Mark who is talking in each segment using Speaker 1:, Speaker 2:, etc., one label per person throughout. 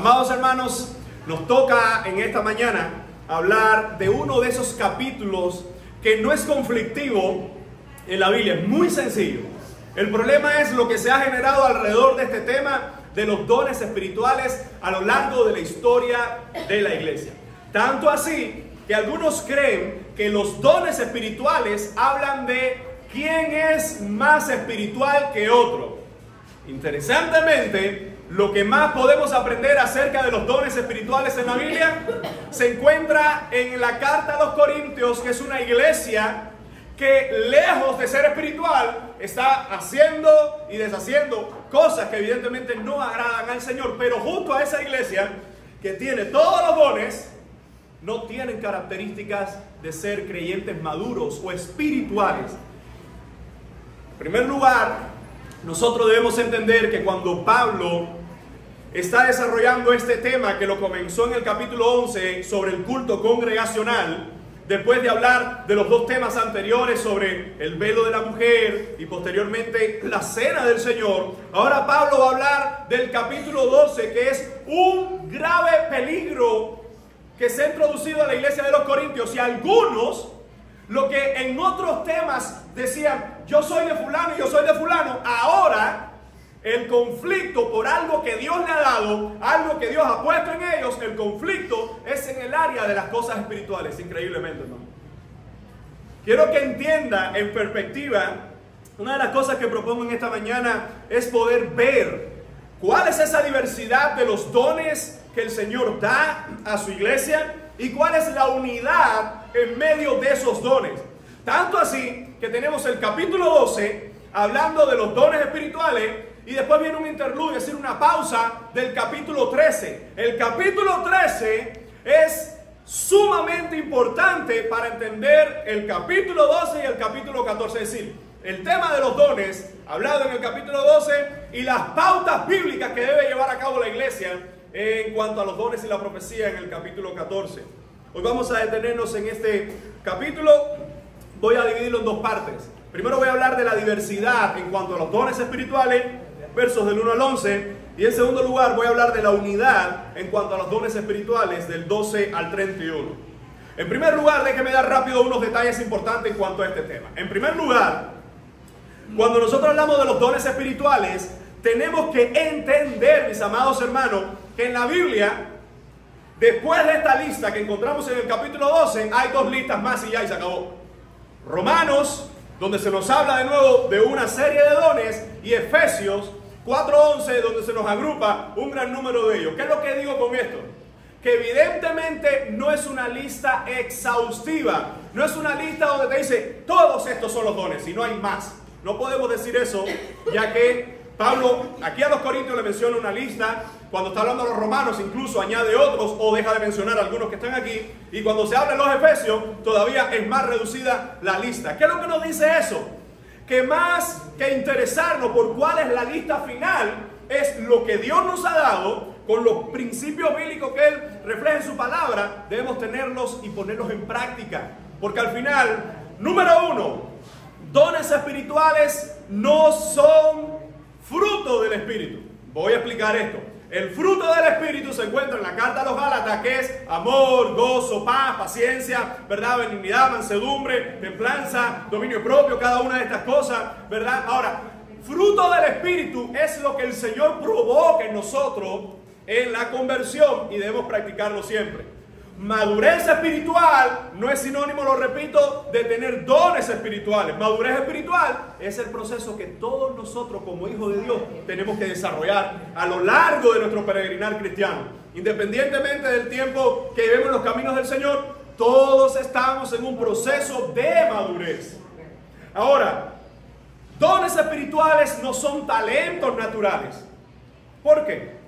Speaker 1: Amados hermanos, nos toca en esta mañana hablar de uno de esos capítulos que no es conflictivo en la Biblia, es muy sencillo. El problema es lo que se ha generado alrededor de este tema de los dones espirituales a lo largo de la historia de la iglesia. Tanto así que algunos creen que los dones espirituales hablan de quién es más espiritual que otro. Interesantemente, lo que más podemos aprender acerca de los dones espirituales en la Biblia se encuentra en la carta a los Corintios, que es una iglesia que, lejos de ser espiritual, está haciendo y deshaciendo cosas que evidentemente no agradan al Señor. Pero junto a esa iglesia que tiene todos los dones, no tienen características de ser creyentes maduros o espirituales. En primer lugar, nosotros debemos entender que cuando Pablo está desarrollando este tema, que lo comenzó en el capítulo 11 sobre el culto congregacional, después de hablar de los dos temas anteriores sobre el velo de la mujer y posteriormente la cena del Señor, ahora Pablo va a hablar del capítulo 12, que es un grave peligro que se ha introducido a la iglesia de los Corintios. Y algunos, lo que en otros temas decían, yo soy de fulano y yo soy de fulano, ahora el conflicto por algo que Dios le ha dado, algo que Dios ha puesto en ellos, el conflicto es en el área de las cosas espirituales, increíblemente, ¿no? Quiero que entienda en perspectiva, una de las cosas que propongo en esta mañana es poder ver cuál es esa diversidad de los dones que el Señor da a su iglesia y cuál es la unidad en medio de esos dones. Tanto así que tenemos el capítulo 12 hablando de los dones espirituales y después viene un interludio, es decir, una pausa del capítulo 13. El capítulo 13 es sumamente importante para entender el capítulo 12 y el capítulo 14. Es decir, el tema de los dones hablado en el capítulo 12 y las pautas bíblicas que debe llevar a cabo la iglesia en cuanto a los dones y la profecía en el capítulo 14. Hoy vamos a detenernos en este capítulo. Voy a dividirlo en dos partes. Primero voy a hablar de la diversidad en cuanto a los dones espirituales, versos del 1 al 11. Y en segundo lugar voy a hablar de la unidad en cuanto a los dones espirituales, del 12 al 31. En primer lugar, déjeme dar rápido unos detalles importantes en cuanto a este tema. En primer lugar, cuando nosotros hablamos de los dones espirituales, tenemos que entender, mis amados hermanos, que en la Biblia, después de esta lista que encontramos en el capítulo 12, hay dos listas más y ya, y se acabó. Romanos, donde se nos habla de nuevo de una serie de dones, y Efesios 4:11, donde se nos agrupa un gran número de ellos. ¿Qué es lo que digo con esto? Que evidentemente no es una lista exhaustiva, no es una lista donde te dice todos estos son los dones y no hay más. No podemos decir eso, ya que Pablo aquí a los Corintios le menciona una lista, cuando está hablando a los romanos incluso añade otros o deja de mencionar algunos que están aquí, y cuando se habla de los efesios todavía es más reducida la lista. ¿Qué es lo que nos dice eso? Que más que interesarnos por cuál es la lista final, es lo que Dios nos ha dado con los principios bíblicos que Él refleja en su palabra. Debemos tenerlos y ponerlos en práctica, porque al final, número uno, dones espirituales no son fruto del Espíritu. Voy a explicar esto. El fruto del Espíritu se encuentra en la carta a los Gálatas, que es amor, gozo, paz, paciencia, ¿verdad? Benignidad, mansedumbre, templanza, dominio propio, cada una de estas cosas, ¿verdad? Ahora, fruto del Espíritu es lo que el Señor provoca en nosotros en la conversión y debemos practicarlo siempre. Madurez espiritual no es sinónimo, lo repito, de tener dones espirituales. Madurez espiritual es el proceso que todos nosotros como hijos de Dios tenemos que desarrollar a lo largo de nuestro peregrinar cristiano. Independientemente del tiempo que vivimos en los caminos del Señor, todos estamos en un proceso de madurez. Ahora, dones espirituales no son talentos naturales. ¿Por qué?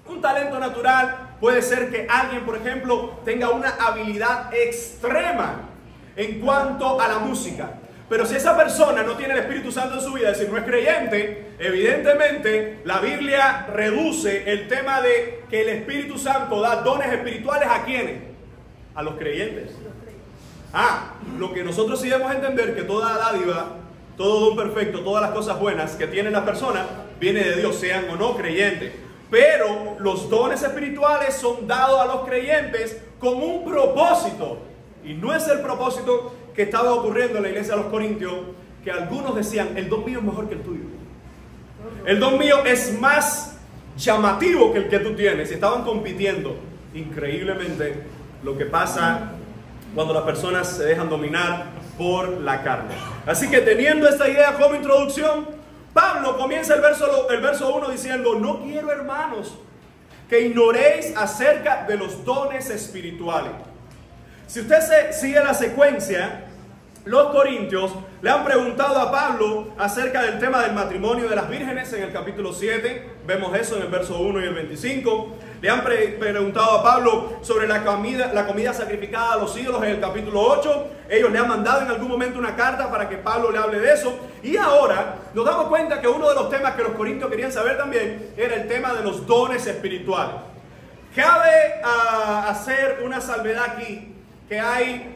Speaker 1: Un talento natural puede ser que alguien, por ejemplo, tenga una habilidad extrema en cuanto a la música. Pero si esa persona no tiene el Espíritu Santo en su vida, es decir, no es creyente, evidentemente la Biblia reduce el tema de que el Espíritu Santo da dones espirituales ¿a quiénes? A los creyentes. Lo que nosotros sí debemos entender, que toda dádiva, todo don perfecto, todas las cosas buenas que tienen las personas, viene de Dios, sean o no creyentes. Pero los dones espirituales son dados a los creyentes con un propósito. Y no es el propósito que estaba ocurriendo en la iglesia de los Corintios, que algunos decían, el don mío es mejor que el tuyo. El don mío es más llamativo que el que tú tienes. Y estaban compitiendo. Increíblemente lo que pasa cuando las personas se dejan dominar por la carne. Así que teniendo esta idea como introducción, Pablo comienza el verso 1 diciendo, no quiero, hermanos, que ignoréis acerca de los dones espirituales. Si usted sigue la secuencia, los corintios le han preguntado a Pablo acerca del tema del matrimonio de las vírgenes en el capítulo 7. Vemos eso en el verso 1 y el 25. Le han preguntado a Pablo sobre la comida sacrificada a los ídolos en el capítulo 8. Ellos le han mandado en algún momento una carta para que Pablo le hable de eso. Y ahora nos damos cuenta que uno de los temas que los corintios querían saber también era el tema de los dones espirituales. Cabe hacer una salvedad aquí, que hay...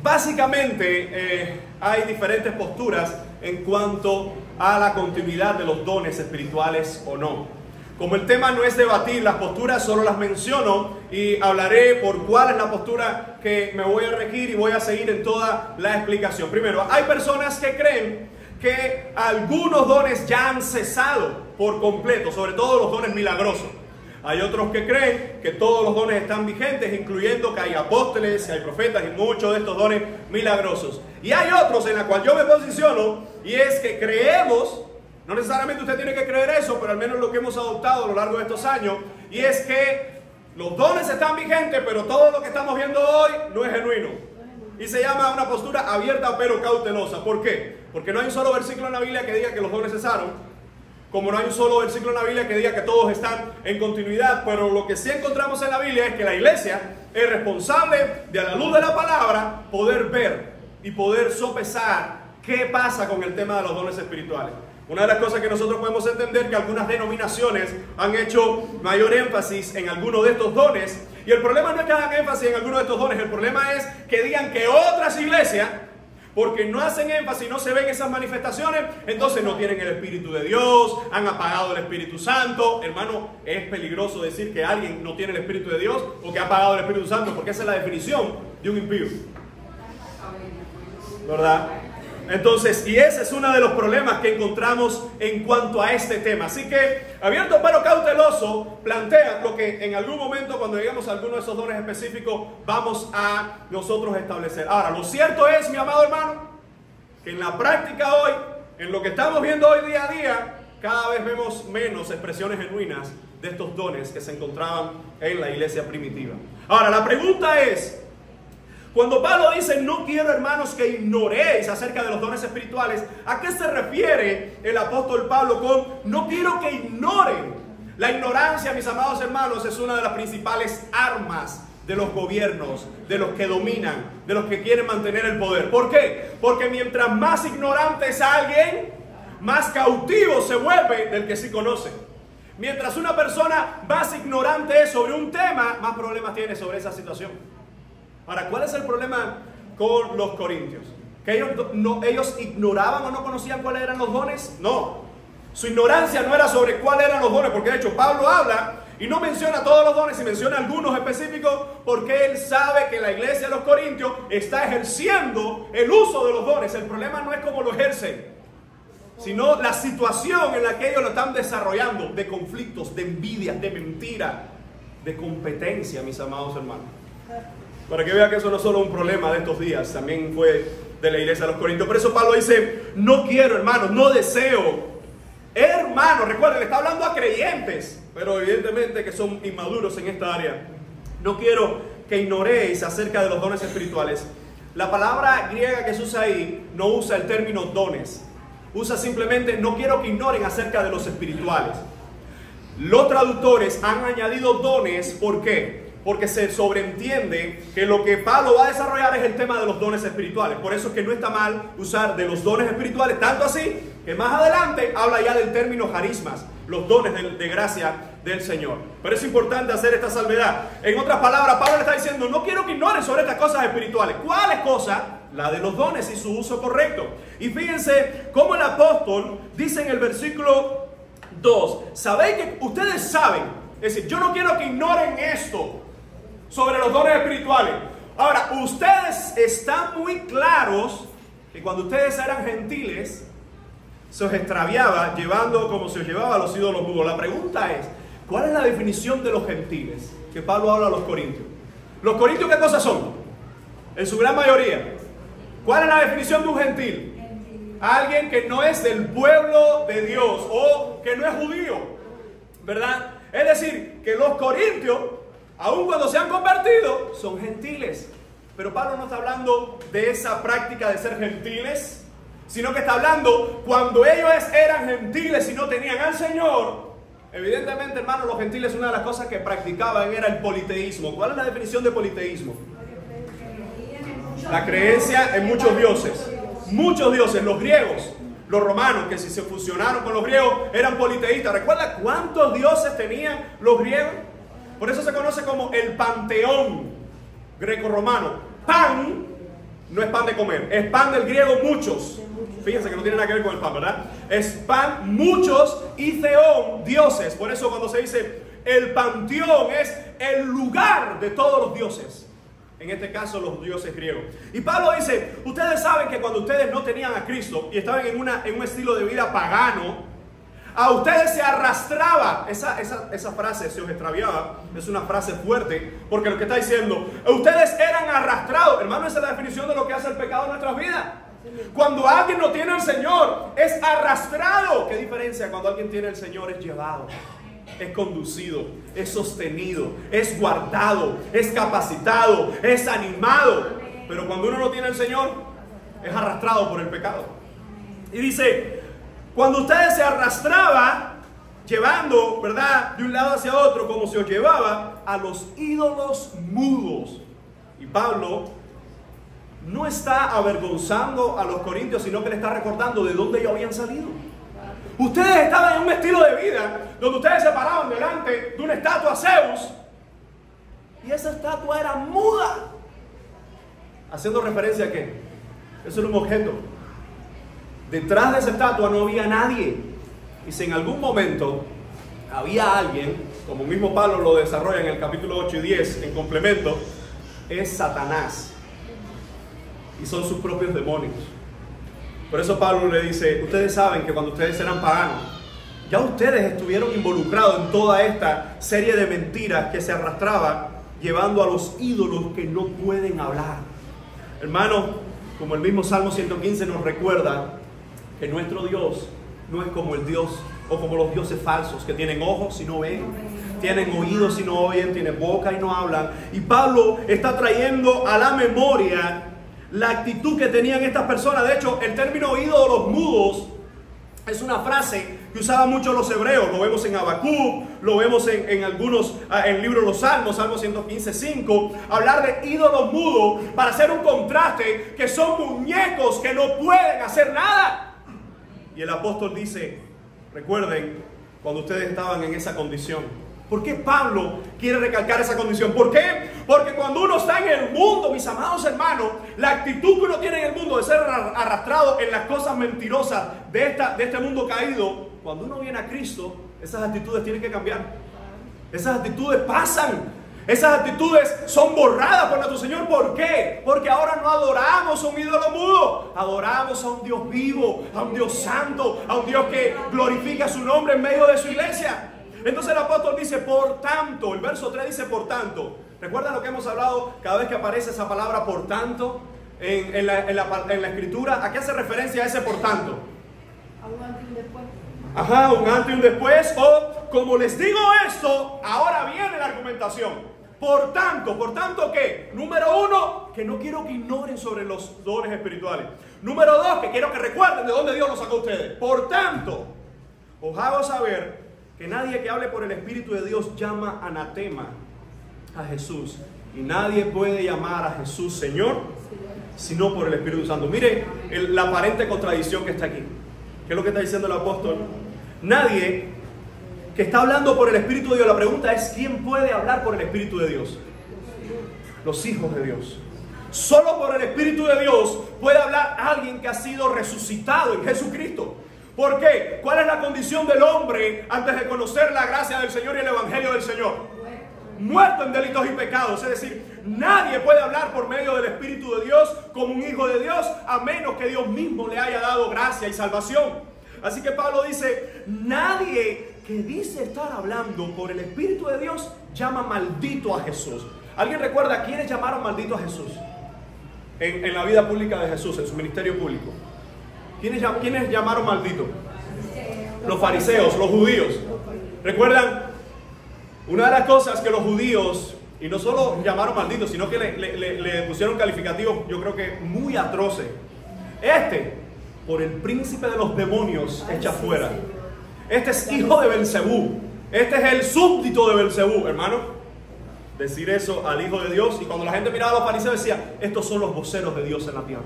Speaker 1: Básicamente hay diferentes posturas en cuanto a la continuidad de los dones espirituales o no. Como el tema no es debatir las posturas, solo las menciono y hablaré por cuál es la postura que me voy a regir y voy a seguir en toda la explicación. Primero, hay personas que creen que algunos dones ya han cesado por completo, sobre todo los dones milagrosos. Hay otros que creen que todos los dones están vigentes, incluyendo que hay apóstoles, hay profetas y muchos de estos dones milagrosos. Y hay otros en la cual yo me posiciono, y es que creemos, no necesariamente usted tiene que creer eso, pero al menos lo que hemos adoptado a lo largo de estos años, y es que los dones están vigentes, pero todo lo que estamos viendo hoy no es genuino. Y se llama una postura abierta pero cautelosa. ¿Por qué? Porque no hay un solo versículo en la Biblia que diga que los dones cesaron. Como no hay un solo versículo en la Biblia que diga que todos están en continuidad, pero lo que sí encontramos en la Biblia es que la iglesia es responsable de, a la luz de la palabra, poder ver y poder sopesar qué pasa con el tema de los dones espirituales. Una de las cosas que nosotros podemos entender es que algunas denominaciones han hecho mayor énfasis en algunos de estos dones, y el problema no es que hagan énfasis en algunos de estos dones, el problema es que digan que otras iglesias, porque no hacen énfasis, no se ven esas manifestaciones, entonces no tienen el Espíritu de Dios, han apagado el Espíritu Santo. Hermano, es peligroso decir que alguien no tiene el Espíritu de Dios o que ha apagado el Espíritu Santo, porque esa es la definición de un impío, ¿verdad? Entonces, y ese es uno de los problemas que encontramos en cuanto a este tema. Así que, abierto pero cauteloso, plantea lo que en algún momento, cuando lleguemos a alguno de esos dones específicos, vamos a nosotros establecer. Ahora, lo cierto es, mi amado hermano, que en la práctica hoy, en lo que estamos viendo hoy día a día, cada vez vemos menos expresiones genuinas de estos dones que se encontraban en la iglesia primitiva. Ahora, la pregunta es, cuando Pablo dice, no quiero, hermanos, que ignoréis acerca de los dones espirituales, ¿a qué se refiere el apóstol Pablo con no quiero que ignoren? La ignorancia, mis amados hermanos, es una de las principales armas de los gobiernos, de los que dominan, de los que quieren mantener el poder. ¿Por qué? Porque mientras más ignorante es alguien, más cautivo se vuelve del que sí conoce. Mientras una persona más ignorante es sobre un tema, más problemas tiene sobre esa situación. Ahora, ¿cuál es el problema con los corintios? ¿Que ellos ignoraban o no conocían cuáles eran los dones? No. Su ignorancia no era sobre cuáles eran los dones, porque de hecho Pablo habla y no menciona todos los dones y menciona algunos específicos, porque él sabe que la iglesia de los corintios está ejerciendo el uso de los dones. El problema no es cómo lo ejercen, sino la situación en la que ellos lo están desarrollando, de conflictos, de envidia, de mentira, de competencia, mis amados hermanos. Para que vea que eso no es solo un problema de estos días, también fue de la iglesia de los Corintios. Por eso Pablo dice, no quiero, hermanos, no deseo. Hermanos, recuerden, le está hablando a creyentes, pero evidentemente que son inmaduros en esta área. No quiero que ignoréis acerca de los dones espirituales. La palabra griega que se usa ahí no usa el término dones. Usa simplemente, no quiero que ignoren acerca de los espirituales. Los traductores han añadido dones, ¿por qué? Porque se sobreentiende que lo que Pablo va a desarrollar es el tema de los dones espirituales. Por eso es que no está mal usar de los dones espirituales, tanto así que más adelante habla ya del término carismas, los dones de gracia del Señor. Pero es importante hacer esta salvedad. En otras palabras, Pablo le está diciendo, no quiero que ignoren sobre estas cosas espirituales. ¿Cuáles cosas? La de los dones y su uso correcto. Y fíjense cómo el apóstol dice en el versículo 2. Sabéis que ustedes saben, es decir, yo no quiero que ignoren esto sobre los dones espirituales. Ahora, ustedes están muy claros que cuando ustedes eran gentiles, se os extraviaba llevando como se os llevaba a los ídolos mudos. La pregunta es, ¿cuál es la definición de los gentiles que Pablo habla a los corintios? ¿Los corintios qué cosas son? En su gran mayoría. ¿Cuál es la definición de un gentil? Alguien que no es del pueblo de Dios o que no es judío, ¿verdad? Es decir, que los corintios, aun cuando se han convertido, son gentiles. Pero Pablo no está hablando de esa práctica de ser gentiles, sino que está hablando cuando ellos eran gentiles y no tenían al Señor. Evidentemente, hermanos, los gentiles, una de las cosas que practicaban era el politeísmo. ¿Cuál es la definición de politeísmo? La creencia en muchos dioses. Muchos dioses, los griegos, los romanos, que si se fusionaron con los griegos, eran politeístas. ¿Recuerda cuántos dioses tenían los griegos? Por eso se conoce como el panteón greco-romano. Pan no es pan de comer, es pan del griego muchos. Fíjense que no tiene nada que ver con el pan, ¿verdad? Es pan muchos y theón, dioses. Por eso cuando se dice el panteón es el lugar de todos los dioses. En este caso los dioses griegos. Y Pablo dice, ustedes saben que cuando ustedes no tenían a Cristo y estaban en un estilo de vida pagano, a ustedes se arrastraba, esa frase, se os extraviaba, es una frase fuerte, porque lo que está diciendo, ustedes eran arrastrados. Hermano, esa es la definición de lo que hace el pecado en nuestras vidas. Cuando alguien no tiene al Señor, es arrastrado. ¿Qué diferencia? Cuando alguien tiene al Señor, es llevado, es conducido, es sostenido, es guardado, es capacitado, es animado. Pero cuando uno no tiene al Señor, es arrastrado por el pecado. Y dice, cuando ustedes se arrastraban, llevando, ¿verdad?, de un lado hacia otro, como se os llevaba a los ídolos mudos. Y Pablo no está avergonzando a los corintios, sino que le está recordando de dónde ellos habían salido. Ustedes estaban en un estilo de vida donde ustedes se paraban delante de una estatua a Zeus y esa estatua era muda. Haciendo referencia a qué? Eso era un objeto. Detrás de esa estatua no había nadie. Y si en algún momento había alguien, como mismo Pablo lo desarrolla en el capítulo 8 y 10 en complemento, es Satanás. Y son sus propios demonios. Por eso Pablo le dice, ustedes saben que cuando ustedes eran paganos, ya ustedes estuvieron involucrados en toda esta serie de mentiras que se arrastraba llevando a los ídolos que no pueden hablar. Hermano, como el mismo Salmo 115 nos recuerda que nuestro Dios no es como el Dios o como los dioses falsos que tienen ojos y no ven, tienen oídos y no oyen, tienen boca y no hablan. Y Pablo está trayendo a la memoria la actitud que tenían estas personas. De hecho, el término ídolos mudos es una frase que usaban mucho los hebreos. Lo vemos en Habacuc, lo vemos en algunos, en el libro de los Salmos, Salmo 115:5. Hablar de ídolos mudos para hacer un contraste, que son muñecos que no pueden hacer nada. Y el apóstol dice, recuerden cuando ustedes estaban en esa condición. ¿Por qué Pablo quiere recalcar esa condición? ¿Por qué? Porque cuando uno está en el mundo, mis amados hermanos, la actitud que uno tiene en el mundo de ser arrastrado en las cosas mentirosas de este mundo caído, cuando uno viene a Cristo, esas actitudes tienen que cambiar. Esas actitudes pasan. Esas actitudes son borradas por nuestro Señor. ¿Por qué? Porque ahora no adoramos a un ídolo mudo. Adoramos a un Dios vivo, a un Dios santo, a un Dios que glorifica su nombre en medio de su iglesia. Entonces el apóstol dice, por tanto, el verso 3 dice, por tanto. ¿Recuerdan lo que hemos hablado cada vez que aparece esa palabra por tanto en la escritura? ¿A qué hace referencia ese por tanto?
Speaker 2: A un antes y un después.
Speaker 1: Ajá, un antes y un después. O, como les digo esto, ahora viene la argumentación. Por tanto, ¿qué? Número 1, que no quiero que ignoren sobre los dones espirituales. Número 2, que quiero que recuerden de dónde Dios los sacó a ustedes. Por tanto, os hago saber que nadie que hable por el Espíritu de Dios llama anatema a Jesús. Y nadie puede llamar a Jesús Señor, sino por el Espíritu Santo. Mire la aparente contradicción que está aquí. ¿Qué es lo que está diciendo el apóstol? Nadie que está hablando por el Espíritu de Dios. La pregunta es, ¿quién puede hablar por el Espíritu de Dios? Los hijos de Dios. Solo por el Espíritu de Dios puede hablar alguien que ha sido resucitado en Jesucristo. ¿Por qué? ¿Cuál es la condición del hombre antes de conocer la gracia del Señor y el evangelio del Señor? Muerto en delitos y pecados. Es decir, nadie puede hablar por medio del Espíritu de Dios como un hijo de Dios, a menos que Dios mismo le haya dado gracia y salvación. Así que Pablo dice, nadie que dice estar hablando por el Espíritu de Dios llama maldito a Jesús. ¿Alguien recuerda quiénes llamaron maldito a Jesús? En la vida pública de Jesús, en su ministerio público. ¿Quiénes llamaron maldito? Los fariseos, los judíos. ¿Recuerdan? Una de las cosas que los judíos, y no solo llamaron malditos, sino que le pusieron calificativos, yo creo que muy atroces. Por el príncipe de los demonios echa fuera. Este es hijo de Belcebú. Este es el súbdito de Belcebú, hermano. Decir eso al Hijo de Dios. Y cuando la gente miraba a los fariseos decía, estos son los voceros de Dios en la tierra.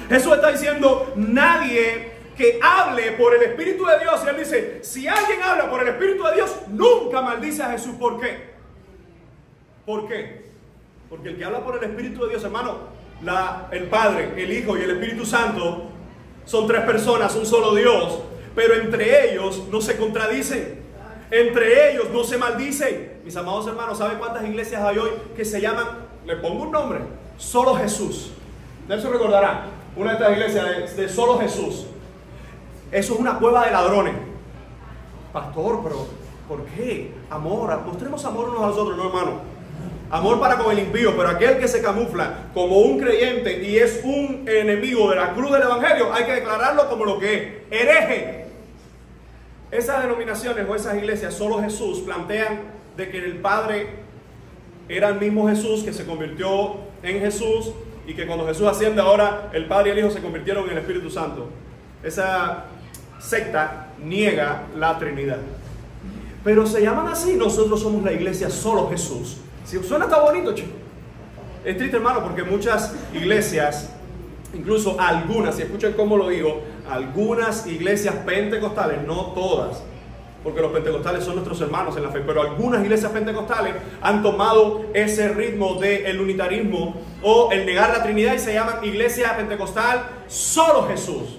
Speaker 1: Jesús está diciendo, nadie que hable por el Espíritu de Dios. Y él dice, si alguien habla por el Espíritu de Dios, nunca maldice a Jesús. ¿Por qué? ¿Por qué? Porque el que habla por el Espíritu de Dios, hermano, el Padre, el Hijo y el Espíritu Santo son tres personas, un solo Dios, pero entre ellos no se contradicen, entre ellos no se maldicen. Mis amados hermanos, ¿saben cuántas iglesias hay hoy que se llaman, le pongo un nombre, Solo Jesús? Nelson recordará, una de estas iglesias de Solo Jesús. Eso es una cueva de ladrones. Pastor, pero ¿por qué? Amor, mostremos amor unos a los otros, no, hermano. Amor para con el impío, pero aquel que se camufla como un creyente y es un enemigo de la cruz del evangelio, hay que declararlo como lo que es, hereje. Esas denominaciones o esas iglesias, Solo Jesús, plantean de que el Padre era el mismo Jesús que se convirtió en Jesús y que cuando Jesús asciende ahora el Padre y el Hijo se convirtieron en el Espíritu Santo. Esa secta niega la Trinidad. Pero se llaman así. Nosotros somos la iglesia Solo Jesús. Si suena tan bonito, chico. Es triste, hermano, porque muchas iglesias, incluso algunas, si escuchan cómo lo digo, algunas iglesias pentecostales, no todas, porque los pentecostales son nuestros hermanos en la fe, pero algunas iglesias pentecostales han tomado ese ritmo del unitarismo o el negar la Trinidad y se llaman iglesia pentecostal Solo Jesús.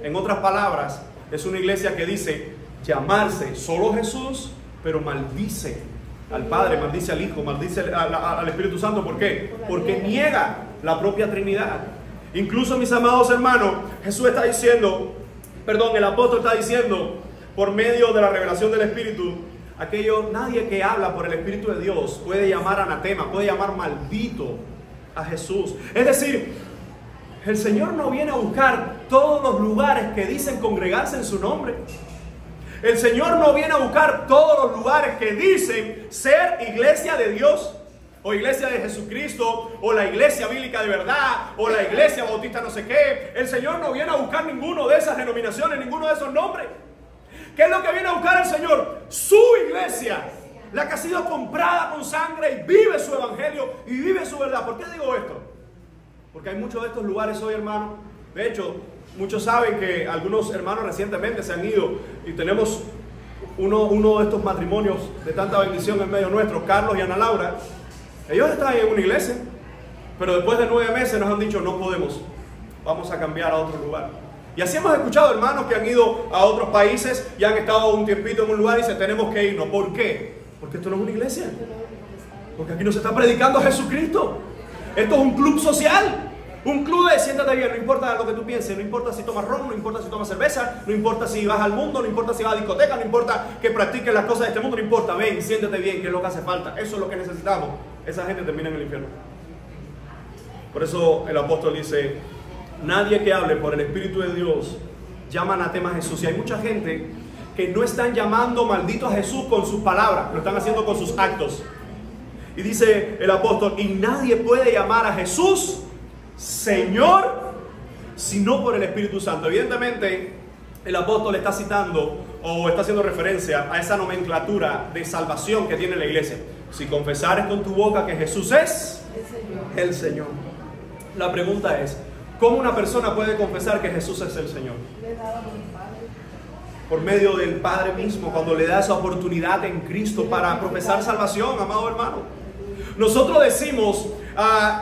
Speaker 1: En otras palabras, es una iglesia que dice llamarse Solo Jesús, pero maldice al Padre, maldice al Hijo, maldice al Espíritu Santo. ¿Por qué? Porque niega la propia Trinidad. Incluso, mis amados hermanos, Jesús está diciendo, el apóstol está diciendo, por medio de la revelación del Espíritu, nadie que habla por el Espíritu de Dios puede llamar anatema, puede llamar maldito a Jesús. Es decir, el Señor no viene a buscar todos los lugares que dicen congregarse en su nombre. El Señor no viene a buscar todos los lugares que dicen ser iglesia de Dios, o iglesia de Jesucristo, o la iglesia bíblica de verdad, o la iglesia bautista no sé qué. El Señor no viene a buscar ninguno de esas denominaciones, ninguno de esos nombres. ¿Qué es lo que viene a buscar el Señor? Su iglesia, la que ha sido comprada con sangre y vive su evangelio y vive su verdad. ¿Por qué digo esto? Porque hay muchos de estos lugares hoy, hermano. De hecho, muchos saben que algunos hermanos recientemente se han ido y tenemos uno de estos matrimonios de tanta bendición en medio nuestro, Carlos y Ana Laura. Ellos están en una iglesia, pero después de 9 meses nos han dicho no podemos, vamos a cambiar a otro lugar. Y así hemos escuchado hermanos que han ido a otros países y han estado un tiempito en un lugar y dicen tenemos que irnos. ¿Por qué? Porque esto no es una iglesia. Porque aquí no se está predicando a Jesucristo. Esto es un club social. Un club de siéntate bien, no importa lo que tú pienses, no importa si tomas ron, no importa si tomas cerveza, no importa si vas al mundo, no importa si vas a discoteca, no importa que practiques las cosas de este mundo, no importa, ven, siéntate bien, que es lo que hace falta. Eso es lo que necesitamos. Esa gente termina en el infierno. Por eso el apóstol dice, nadie que hable por el Espíritu de Dios llama anatema a Jesús. Y hay mucha gente que no están llamando maldito a Jesús con sus palabras, lo están haciendo con sus actos. Y dice el apóstol, y nadie puede llamar a Jesús Señor sino por el Espíritu Santo. Evidentemente el apóstol está citando o está haciendo referencia a esa nomenclatura de salvación que tiene la iglesia. Si confesares con tu boca que Jesús es el Señor. La pregunta es, ¿cómo una persona puede confesar que Jesús es el Señor? Por medio del Padre mismo, cuando le da esa oportunidad en Cristo para profesar salvación, amado hermano. Nosotros decimos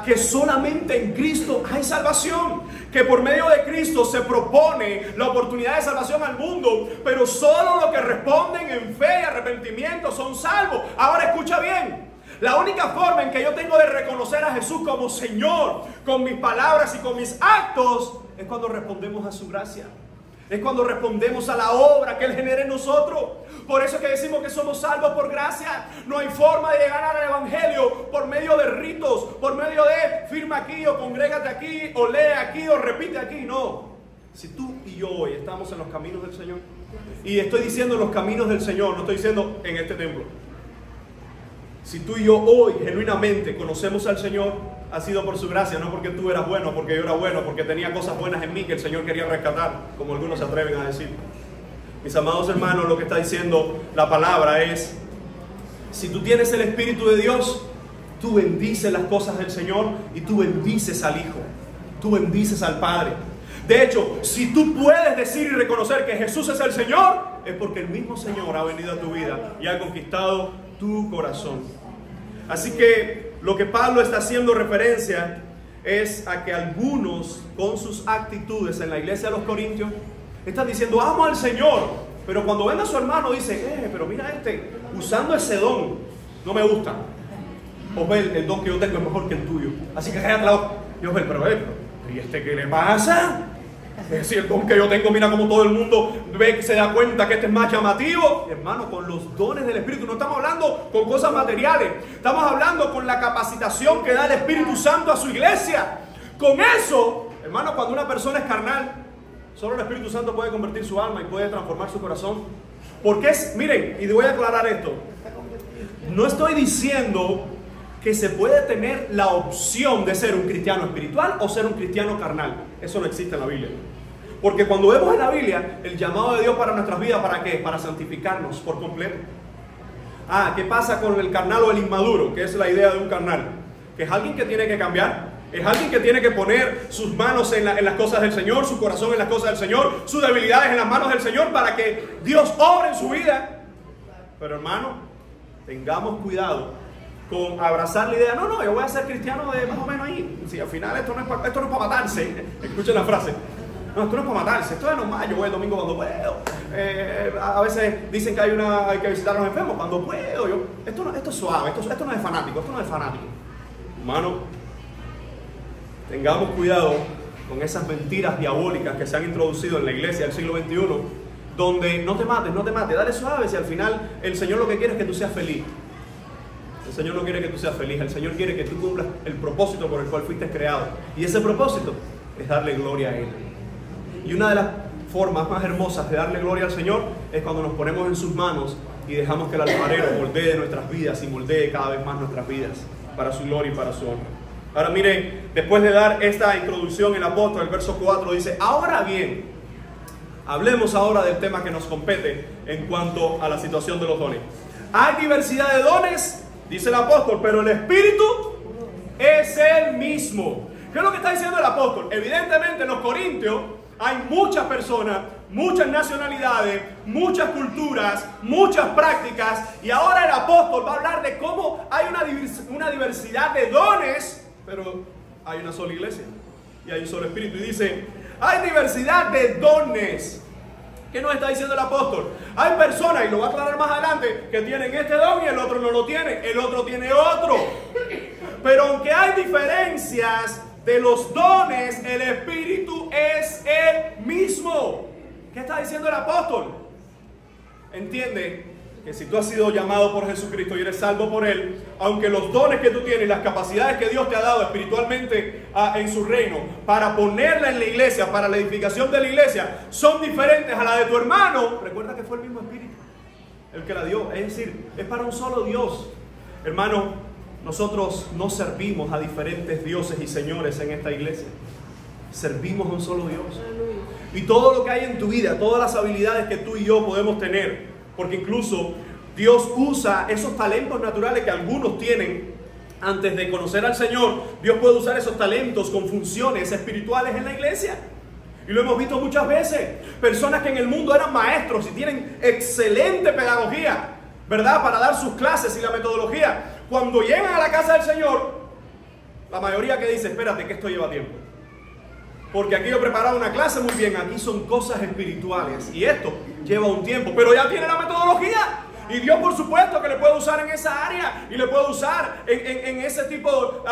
Speaker 1: que solamente en Cristo hay salvación, que por medio de Cristo se propone la oportunidad de salvación al mundo, pero solo los que responden en fe y arrepentimiento son salvos. Ahora escucha bien. La única forma en que yo tengo de reconocer a Jesús como Señor, con mis palabras y con mis actos, es cuando respondemos a su gracia. Es cuando respondemos a la obra que Él genera en nosotros. Por eso es que decimos que somos salvos por gracia. No hay forma de llegar al Evangelio por medio de ritos, por medio de firma aquí o congrégate aquí o lee aquí o repite aquí. No. Si tú y yo hoy estamos en los caminos del Señor, y estoy diciendo en los caminos del Señor, no estoy diciendo en este templo. Si tú y yo hoy genuinamente conocemos al Señor, ha sido por su gracia, no porque tú eras bueno, porque yo era bueno, porque tenía cosas buenas en mí que el Señor quería rescatar, como algunos se atreven a decir. Mis amados hermanos, lo que está diciendo la palabra es, si tú tienes el Espíritu de Dios, tú bendices las cosas del Señor y tú bendices al Hijo, tú bendices al Padre. De hecho, si tú puedes decir y reconocer que Jesús es el Señor, es porque el mismo Señor ha venido a tu vida y ha conquistado tu corazón. Así que lo que Pablo está haciendo referencia es a que algunos con sus actitudes en la iglesia de los Corintios están diciendo amo al Señor, pero cuando ven a su hermano dicen pero mira usando ese don, no me gusta. O ve el don que yo tengo es mejor que el tuyo, así que cállate la boca. Yo ve, pero ¿y qué le pasa? Es decir, el don que yo tengo, mira como todo el mundo ve que se da cuenta que este es más llamativo. Hermano, con los dones del Espíritu, no estamos hablando con cosas materiales, estamos hablando con la capacitación que da el Espíritu Santo a su iglesia. Con eso, hermano, cuando una persona es carnal, solo el Espíritu Santo puede convertir su alma y puede transformar su corazón. Porque miren, y voy a aclarar esto, no estoy diciendo que se puede tener la opción de ser un cristiano espiritual o ser un cristiano carnal. Eso no existe en la Biblia. Porque cuando vemos en la Biblia el llamado de Dios para nuestras vidas, ¿para qué? Para santificarnos por completo. ¿Qué pasa con el carnal o el inmaduro? Que es la idea de un carnal. Que es alguien que tiene que cambiar, es alguien que tiene que poner sus manos en las cosas del Señor, su corazón en las cosas del Señor, sus debilidades en las manos del Señor para que Dios obre en su vida. Pero hermano, tengamos cuidado con abrazar la idea, no, yo voy a ser cristiano de más o menos ahí. Si al final esto no es para matarse. Escuchen la frase. No, esto no es para matarse, esto es normal, yo voy el domingo cuando puedo. A veces dicen que hay que visitar a los enfermos cuando puedo. Esto es suave, esto no es fanático, Hermano, tengamos cuidado con esas mentiras diabólicas que se han introducido en la iglesia del siglo XXI, donde no te mates, dale suave, si al final el Señor lo que quiere es que tú seas feliz. El Señor no quiere que tú seas feliz, el Señor quiere que tú cumplas el propósito por el cual fuiste creado. Y ese propósito es darle gloria a Él. Y una de las formas más hermosas de darle gloria al Señor es cuando nos ponemos en sus manos y dejamos que el alfarero moldee nuestras vidas y moldee cada vez más nuestras vidas para su gloria y para su honra. Ahora mire, después de dar esta introducción, el apóstol, el verso 4 dice, ahora bien, hablemos ahora del tema que nos compete en cuanto a la situación de los dones. Hay diversidad de dones, dice el apóstol, pero el Espíritu es el mismo. ¿Qué es lo que está diciendo el apóstol? Evidentemente en los Corintios hay muchas personas, muchas nacionalidades, muchas culturas, muchas prácticas, y ahora el apóstol va a hablar de cómo hay una diversidad de dones, pero hay una sola iglesia y hay un solo Espíritu. Y dice, hay diversidad de dones. ¿Qué nos está diciendo el apóstol? Hay personas, y lo va a aclarar más adelante, que tienen este don y el otro no lo tiene, el otro tiene otro. Pero aunque hay diferencias de los dones, el Espíritu es el mismo. ¿Qué está diciendo el apóstol? Entiende que si tú has sido llamado por Jesucristo y eres salvo por Él, aunque los dones que tú tienes, las capacidades que Dios te ha dado espiritualmente en su reino, para ponerla en la iglesia, para la edificación de la iglesia, son diferentes a la de tu hermano, recuerda que fue el mismo Espíritu el que la dio. Es decir, es para un solo Dios. Hermano, nosotros no servimos a diferentes dioses y señores en esta iglesia. Servimos a un solo Dios. Y todo lo que hay en tu vida, todas las habilidades que tú y yo podemos tener, porque incluso Dios usa esos talentos naturales que algunos tienen antes de conocer al Señor. Dios puede usar esos talentos con funciones espirituales en la iglesia. Y lo hemos visto muchas veces. Personas que en el mundo eran maestros y tienen excelente pedagogía, ¿verdad? Para dar sus clases y la metodología. Cuando llegan a la casa del Señor, la mayoría que dice, espérate, que esto lleva tiempo. Porque aquí yo he preparado una clase muy bien, aquí son cosas espirituales y esto lleva un tiempo, pero ya tiene la metodología. Y Dios, por supuesto, que le puede usar en esa área y le puede usar en ese tipo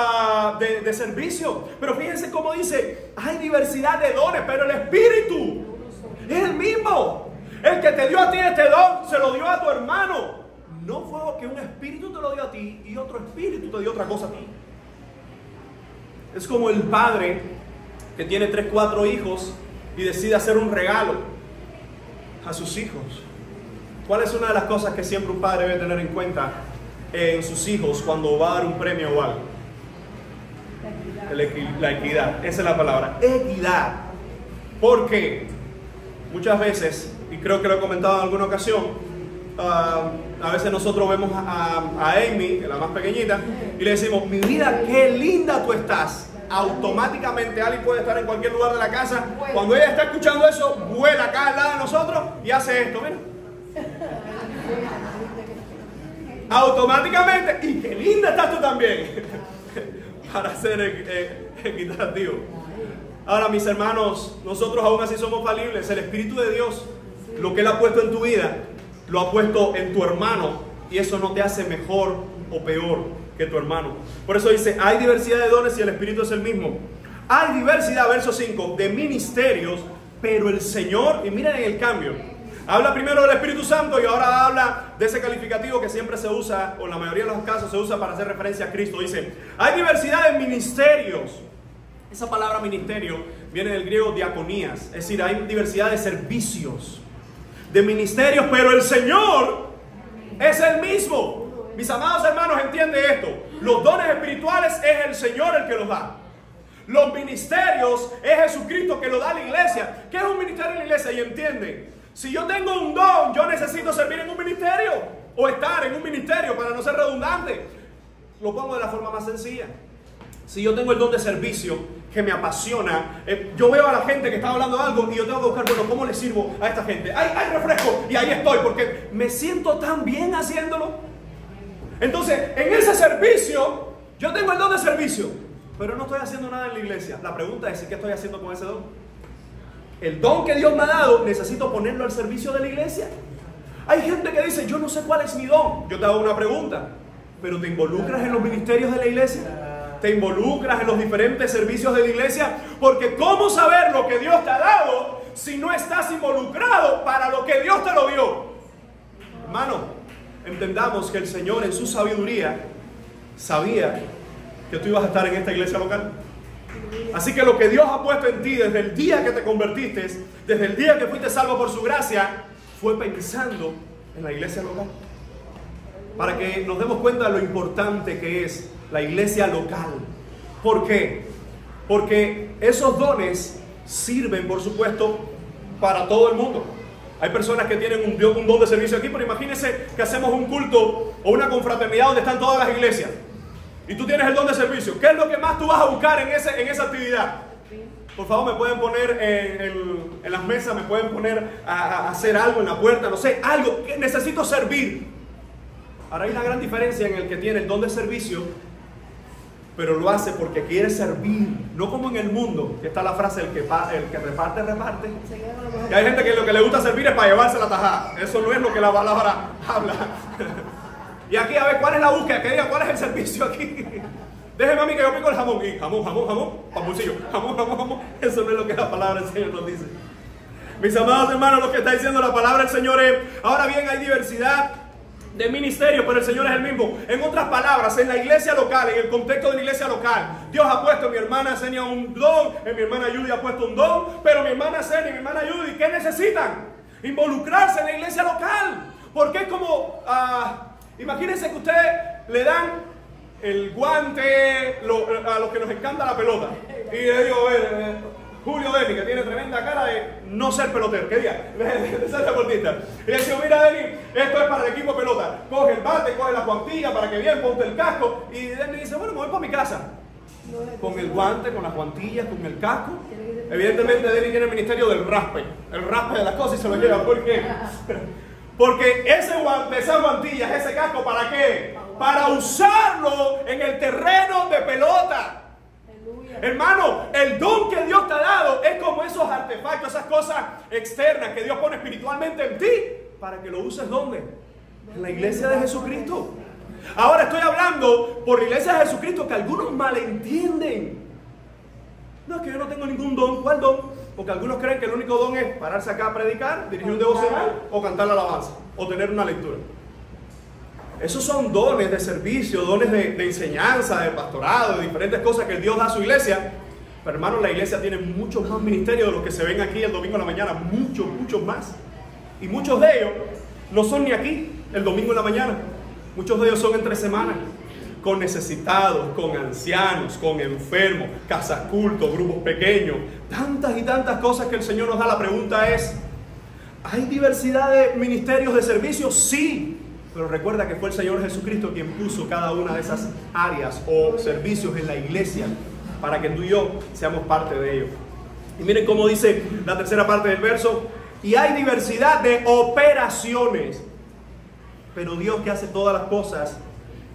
Speaker 1: de servicio. Pero fíjense cómo dice, hay diversidad de dones, pero el Espíritu es el mismo. El que te dio a ti este don, se lo dio a tu hermano. No fue que un espíritu te lo dio a ti y otro espíritu te dio otra cosa a ti. Es como el padre que tiene 3, 4 hijos y decide hacer un regalo a sus hijos. ¿Cuál es una de las cosas que siempre un padre debe tener en cuenta en sus hijos cuando va a dar un premio o algo? La equidad. Esa es la palabra, equidad. Porque muchas veces, y creo que lo he comentado en alguna ocasión, a veces nosotros vemos a Amy, la más pequeñita, y le decimos, mi vida, qué linda tú estás. Automáticamente Ali puede estar en cualquier lugar de la casa. Cuando ella está escuchando eso, vuela acá al lado de nosotros y hace esto, mira. Automáticamente, y qué linda estás tú también. Para ser equitativo. Ahora, mis hermanos, nosotros aún así somos falibles. El Espíritu de Dios, lo que Él ha puesto en tu vida, lo ha puesto en tu hermano, y eso no te hace mejor o peor que tu hermano. Por eso dice, hay diversidad de dones y el Espíritu es el mismo. Hay diversidad, verso 5, de ministerios, pero el Señor, y miren el cambio, habla primero del Espíritu Santo y ahora habla de ese calificativo que siempre se usa, o en la mayoría de los casos se usa para hacer referencia a Cristo. Dice, hay diversidad de ministerios. Esa palabra ministerio viene del griego diaconías, es decir, hay diversidad de servicios, de ministerios, pero el Señor es el mismo. Mis amados hermanos, entiende esto. Los dones espirituales es el Señor el que los da. Los ministerios es Jesucristo que lo da a la iglesia. ¿Qué es un ministerio en la iglesia? Y entiende, si yo tengo un don, yo necesito servir en un ministerio o estar en un ministerio, para no ser redundante. Lo pongo de la forma más sencilla. Si yo tengo el don de servicio que me apasiona, yo veo a la gente que está hablando de algo y yo tengo que buscar, bueno, ¿cómo le sirvo a esta gente? ¡Hay refresco! Y ahí estoy, porque me siento tan bien haciéndolo. Entonces, en ese servicio, yo tengo el don de servicio, pero no estoy haciendo nada en la iglesia. La pregunta es, ¿qué estoy haciendo con ese don? El don que Dios me ha dado, necesito ponerlo al servicio de la iglesia. Hay gente que dice, yo no sé cuál es mi don. Yo te hago una pregunta, ¿pero te involucras en los ministerios de la iglesia? ¿Te involucras en los diferentes servicios de la iglesia? Porque ¿cómo saber lo que Dios te ha dado si no estás involucrado para lo que Dios te lo dio? Hermano, entendamos que el Señor en su sabiduría sabía que tú ibas a estar en esta iglesia local. Así que lo que Dios ha puesto en ti desde el día que te convertiste, desde el día que fuiste salvo por su gracia, fue pensando en la iglesia local. Para que nos demos cuenta de lo importante que es la iglesia local. ¿Por qué? Porque esos dones sirven, por supuesto, para todo el mundo. Hay personas que tienen un don de servicio aquí, pero imagínense que hacemos un culto o una confraternidad donde están todas las iglesias. Y tú tienes el don de servicio. ¿Qué es lo que más tú vas a buscar en esa actividad? Por favor, me pueden poner en las mesas, me pueden poner a hacer algo en la puerta, no sé, algo que necesito servir. Ahora hay una gran diferencia en el que tiene el don de servicio, pero lo hace porque quiere servir, no como en el mundo, que está la frase, el que reparte, reparte. Y hay gente que lo que le gusta servir es para llevarse la tajada. Eso no es lo que la palabra habla. Y aquí, a ver, ¿cuál es la búsqueda? Que diga, ¿cuál es el servicio aquí? Déjeme a mí que yo pico el jamón. Y jamón, jamoncillo. Jamón. Eso no es lo que la palabra del Señor nos dice. Mis amados hermanos, lo que está diciendo la palabra del Señor es, ahora bien, hay diversidad de ministerio, pero el Señor es el mismo. En otras palabras, en la iglesia local, en el contexto de la iglesia local, Dios ha puesto en mi hermana Senia un don, en mi hermana Judy ha puesto un don, pero mi hermana Senia y mi hermana Judy, ¿qué necesitan? Involucrarse en la iglesia local. Porque es como, imagínense que ustedes le dan el guante a los que nos encanta la pelota. Y le digo, Julio Deni, que tiene tremenda cara de no ser pelotero, ¿qué diga? De ser deportista. Y le digo, mira Deni, esto es para el equipo de pelota. Coge el bate, coge la guantilla para que bien, ponte el casco. Y Deni dice, bueno, me voy para mi casa. Con el guante, con las guantillas, con el casco. Evidentemente Deni tiene el ministerio del raspe. El raspe de las cosas y se lo lleva. ¿Por qué? Porque ese guante, esas guantillas, ese casco, ¿para qué? Para usarlo en el terreno de pelota. Hermano, el don que Dios te ha dado es como esos artefactos, esas cosas externas que Dios pone espiritualmente en ti, para que lo uses ¿dónde? En la iglesia de Jesucristo. Ahora estoy hablando por la iglesia de Jesucristo que algunos malentienden. No, es que yo no tengo ningún don. ¿Cuál don? Porque algunos creen que el único don es pararse acá a predicar, dirigir un devocional o cantar la alabanza o tener una lectura. Esos son dones de servicio, dones de enseñanza, de pastorado, de diferentes cosas que Dios da a su iglesia. Pero hermano, la iglesia tiene muchos más ministerios de los que se ven aquí el domingo en la mañana. Muchos más. Y muchos de ellos no son ni aquí el domingo en la mañana. Muchos de ellos son entre semanas, con necesitados, con ancianos, con enfermos, casas cultos, grupos pequeños, tantas y tantas cosas que el Señor nos da. La pregunta es, ¿hay diversidad de ministerios de servicio? Sí, pero recuerda que fue el Señor Jesucristo quien puso cada una de esas áreas o servicios en la iglesia para que tú y yo seamos parte de ellos. Y miren cómo dice la tercera parte del verso, y hay diversidad de operaciones, pero Dios que hace todas las cosas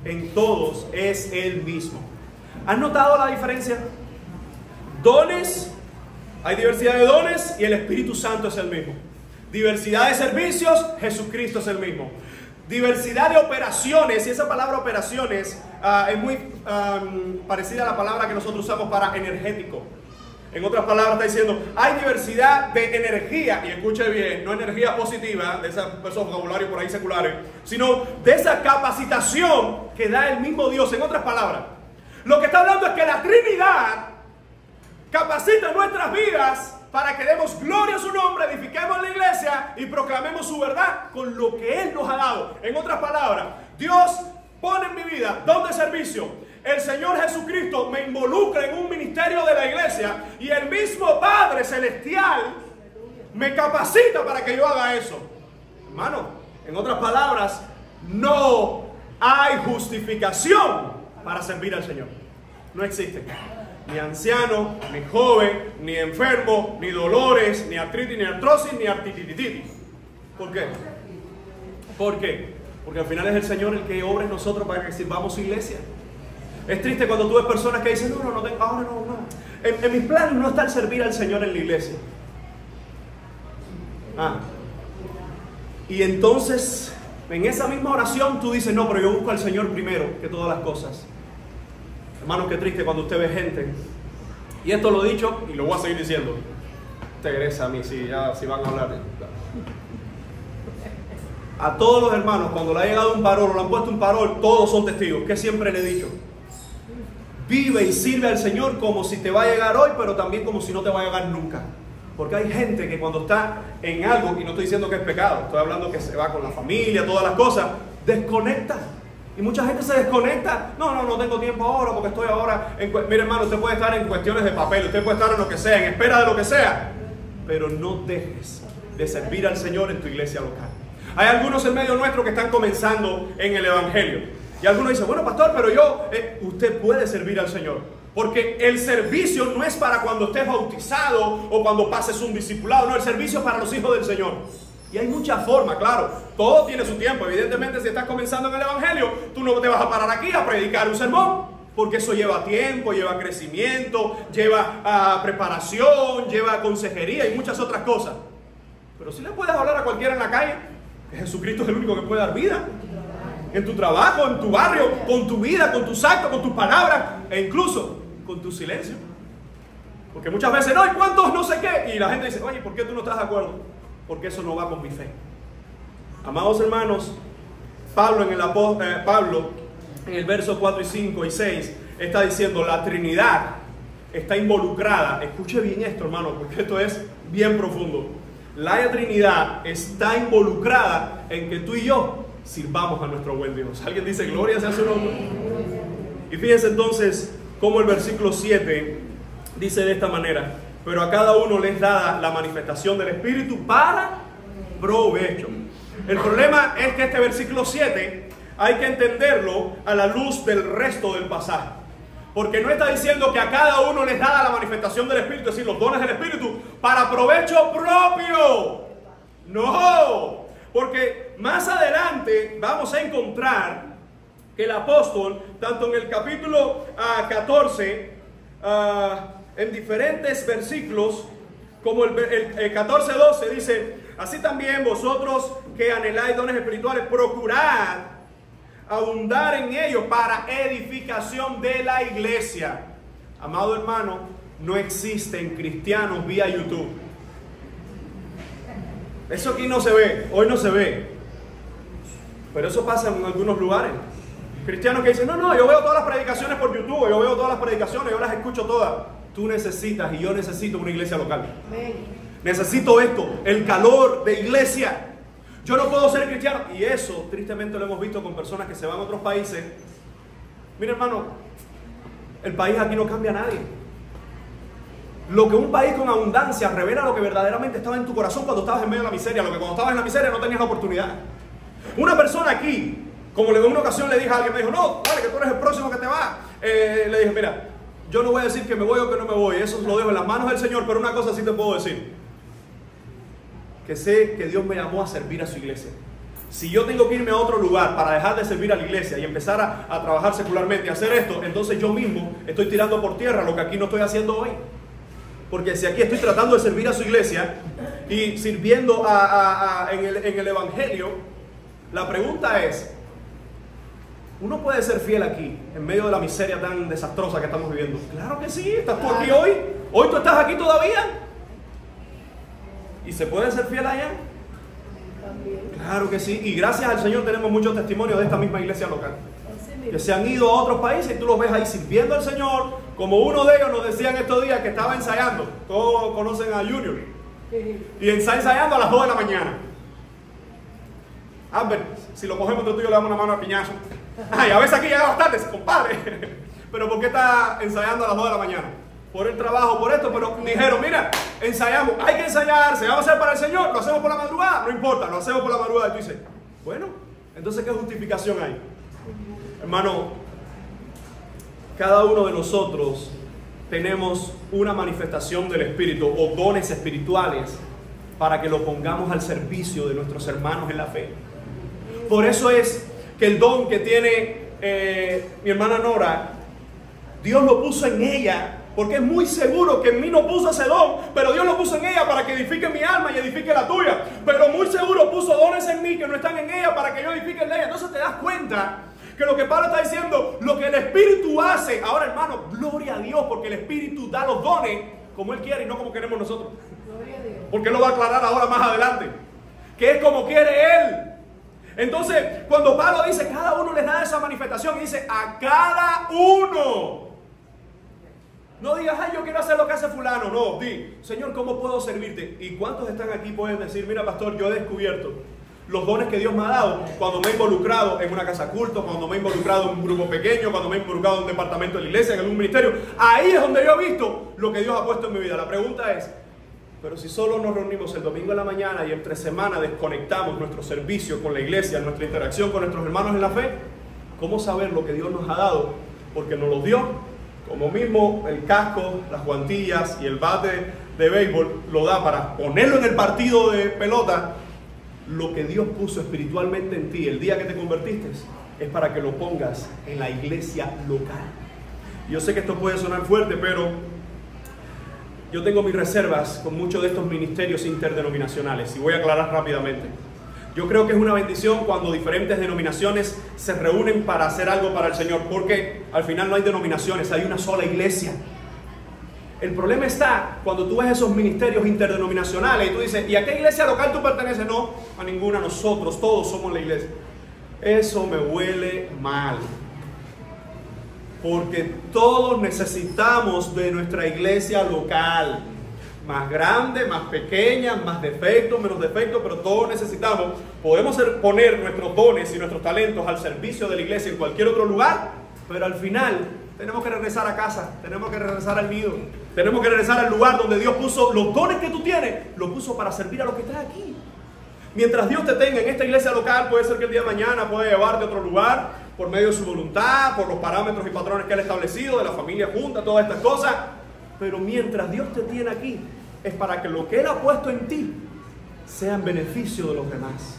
Speaker 1: en todos es Él mismo. ¿Has notado la diferencia? Dones, hay diversidad de dones y el Espíritu Santo es el mismo. Diversidad de servicios, Jesucristo es el mismo. Diversidad de operaciones, y esa palabra operaciones es muy parecida a la palabra que nosotros usamos para energético. En otras palabras está diciendo, hay diversidad de energía, y escuche bien, no energía positiva, de esos vocabularios por ahí seculares, sino de esa capacitación que da el mismo Dios. En otras palabras, lo que está hablando es que la Trinidad capacita nuestras vidas para que demos gloria a su nombre, edifiquemos la iglesia y proclamemos su verdad con lo que Él nos ha dado. En otras palabras, Dios pone en mi vida don de servicio. El Señor Jesucristo me involucra en un ministerio de la iglesia y el mismo Padre Celestial me capacita para que yo haga eso. Hermano, en otras palabras, no hay justificación para servir al Señor. No existe. Ni anciano, ni joven, ni enfermo, ni dolores, ni artritis, ni artrosis, ni artitititis. ¿Por qué? ¿Por qué? Porque al final es el Señor el que obra en nosotros para que sirvamos su iglesia. Es triste cuando tú ves personas que dicen, no tengo, ahora no. En mis planes no está el servir al Señor en la iglesia. Y entonces, en esa misma oración tú dices, no, pero yo busco al Señor primero que todas las cosas. Hermano, qué triste cuando usted ve gente, y esto lo he dicho y lo voy a seguir diciendo. Te regresa a mí si van a hablar. A todos los hermanos, cuando le ha llegado un parol o le han puesto un parol, todos son testigos. ¿Qué siempre le he dicho? Vive y sirve al Señor como si te va a llegar hoy, pero también como si no te va a llegar nunca. Porque hay gente que cuando está en algo, y no estoy diciendo que es pecado, estoy hablando que se va con la familia, todas las cosas, desconecta. Y mucha gente se desconecta. No tengo tiempo ahora porque estoy ahora mire hermano, usted puede estar en cuestiones de papel, usted puede estar en lo que sea, en espera de lo que sea, pero no dejes de servir al Señor en tu iglesia local. Hay algunos en medio nuestro que están comenzando en el Evangelio. Y algunos dicen, bueno pastor, pero usted puede servir al Señor. Porque el servicio no es para cuando estés bautizado o cuando pases un discipulado. No, el servicio es para los hijos del Señor. Y hay muchas formas, claro. Todo tiene su tiempo. Evidentemente, si estás comenzando en el Evangelio, tú no te vas a parar aquí a predicar un sermón. Porque eso lleva tiempo, lleva crecimiento, lleva preparación, lleva consejería y muchas otras cosas. Pero si le puedes hablar a cualquiera en la calle, que Jesucristo es el único que puede dar vida. En tu trabajo, en tu barrio, con tu vida, con tus actos, con tus palabras e incluso con tu silencio. Porque muchas veces, no, ¿y cuántos no sé qué? Y la gente dice, oye, ¿por qué tú no estás de acuerdo? Porque eso no va con mi fe. Amados hermanos, Pablo en el verso 4 y 5 y 6 está diciendo, la Trinidad está involucrada. Escuche bien esto, hermano, porque esto es bien profundo. La Trinidad está involucrada en que tú y yo sirvamos a nuestro buen Dios. Alguien dice, gloria sea su nombre. Y fíjense entonces cómo el versículo 7 dice de esta manera, pero a cada uno les da la manifestación del Espíritu para provecho. El problema es que este versículo 7 hay que entenderlo a la luz del resto del pasaje. Porque no está diciendo que a cada uno les da la manifestación del Espíritu, es decir, los dones del Espíritu, para provecho propio. No, porque más adelante vamos a encontrar que el apóstol, tanto en el capítulo 14, en diferentes versículos, como el 14:12 dice: así también vosotros que anheláis dones espirituales, procurad abundar en ellos para edificación de la iglesia. Amado hermano, no existen cristianos vía YouTube. Eso aquí no se ve, hoy no se ve, pero eso pasa en algunos lugares. Cristianos que dicen: no, yo veo todas las predicaciones por YouTube, yo veo todas las predicaciones, yo las escucho todas. Tú necesitas y yo necesito una iglesia local. Necesito esto, el calor de iglesia. Yo no puedo ser cristiano. Y eso, tristemente, lo hemos visto con personas que se van a otros países. Mira, hermano, el país aquí no cambia a nadie. Lo que un país con abundancia revela lo que verdaderamente estaba en tu corazón cuando estabas en medio de la miseria. Lo que cuando estabas en la miseria no tenías la oportunidad. Una persona aquí, como en una ocasión le dije a alguien, me dijo: no, vale, que tú eres el próximo que te va. Le dije: mira, yo no voy a decir que me voy o que no me voy. Eso lo dejo en las manos del Señor. Pero una cosa sí te puedo decir: que sé que Dios me llamó a servir a su iglesia. Si yo tengo que irme a otro lugar para dejar de servir a la iglesia y empezar a trabajar secularmente y hacer esto, entonces yo mismo estoy tirando por tierra lo que aquí no estoy haciendo hoy. Porque si aquí estoy tratando de servir a su iglesia y sirviendo en el evangelio, la pregunta es: ¿uno puede ser fiel aquí en medio de la miseria tan desastrosa que estamos viviendo? Claro que sí. ¿Estás tú aquí hoy? ¿Hoy tú estás aquí todavía? ¿Y se puede ser fiel allá?
Speaker 2: También.
Speaker 1: Claro que sí. Y gracias al Señor tenemos muchos testimonios de esta misma iglesia local, que se han ido a otros países y tú los ves ahí sirviendo al Señor, como uno de ellos nos decía en estos días que estaba ensayando. Todos conocen a Junior. Y está ensayando a las 2 de la mañana. Albert, si lo cogemos entre tú y yo le damos una mano a piñazo. Ay, a veces aquí llega bastante, compadre. Pero ¿por qué está ensayando a las 2 de la mañana? Por el trabajo, por esto. Pero dijeron: mira, ensayamos, hay que ensayar, se va a hacer para el Señor, lo hacemos por la madrugada, no importa, lo hacemos por la madrugada. Y tú dices: bueno, entonces ¿qué justificación hay? Hermano, cada uno de nosotros tenemos una manifestación del Espíritu o dones espirituales para que lo pongamos al servicio de nuestros hermanos en la fe. Por eso es que el don que tiene mi hermana Nora, Dios lo puso en ella, porque es muy seguro que en mí no puso ese don, pero Dios lo puso en ella para que edifique mi alma y edifique la tuya. Pero muy seguro puso dones en mí que no están en ella para que yo edifique el de ella. Entonces te das cuenta que lo que Pablo está diciendo, lo que el Espíritu hace. Ahora, hermano, gloria a Dios, porque el Espíritu da los dones como Él quiere y no como queremos nosotros.
Speaker 2: Gloria a Dios.
Speaker 1: Porque Él lo va a aclarar ahora más adelante, que es como quiere Él. Entonces, cuando Pablo dice cada uno les da esa manifestación, y dice a cada uno. No digas: ay, yo quiero hacer lo que hace fulano. No, di: Señor, ¿cómo puedo servirte? ¿Y cuántos están aquí pueden decir: mira, pastor, yo he descubierto los dones que Dios me ha dado cuando me he involucrado en una casa culto, cuando me he involucrado en un grupo pequeño, cuando me he involucrado en un departamento de la iglesia, en algún ministerio? Ahí es donde yo he visto lo que Dios ha puesto en mi vida. La pregunta es: pero si solo nos reunimos el domingo en la mañana y entre semana desconectamos nuestro servicio con la iglesia, nuestra interacción con nuestros hermanos en la fe, ¿cómo saber lo que Dios nos ha dado? Porque nos lo dio, como mismo el casco, las guantillas y el bate de béisbol lo da para ponerlo en el partido de pelota. Lo que Dios puso espiritualmente en ti el día que te convertiste es para que lo pongas en la iglesia local. Yo sé que esto puede sonar fuerte, pero yo tengo mis reservas con muchos de estos ministerios interdenominacionales y voy a aclarar rápidamente. Yo creo que es una bendición cuando diferentes denominaciones se reúnen para hacer algo para el Señor, porque al final no hay denominaciones, hay una sola iglesia. El problema está cuando tú ves esos ministerios interdenominacionales y tú dices: ¿y a qué iglesia local tú perteneces? No, a ninguna, nosotros, todos somos la iglesia. Eso me huele mal. Porque todos necesitamos de nuestra iglesia local. Más grande, más pequeña, más defectos, menos defectos, pero todos necesitamos. Podemos poner nuestros dones y nuestros talentos al servicio de la iglesia en cualquier otro lugar, pero al final tenemos que regresar a casa, tenemos que regresar al nido, tenemos que regresar al lugar donde Dios puso los dones que tú tienes, los puso para servir a los que están aquí. Mientras Dios te tenga en esta iglesia local, puede ser que el día de mañana pueda llevarte a otro lugar por medio de su voluntad, por los parámetros y patrones que Él ha establecido, de la familia junta, todas estas cosas. Pero mientras Dios te tiene aquí, es para que lo que Él ha puesto en ti sea en beneficio de los demás.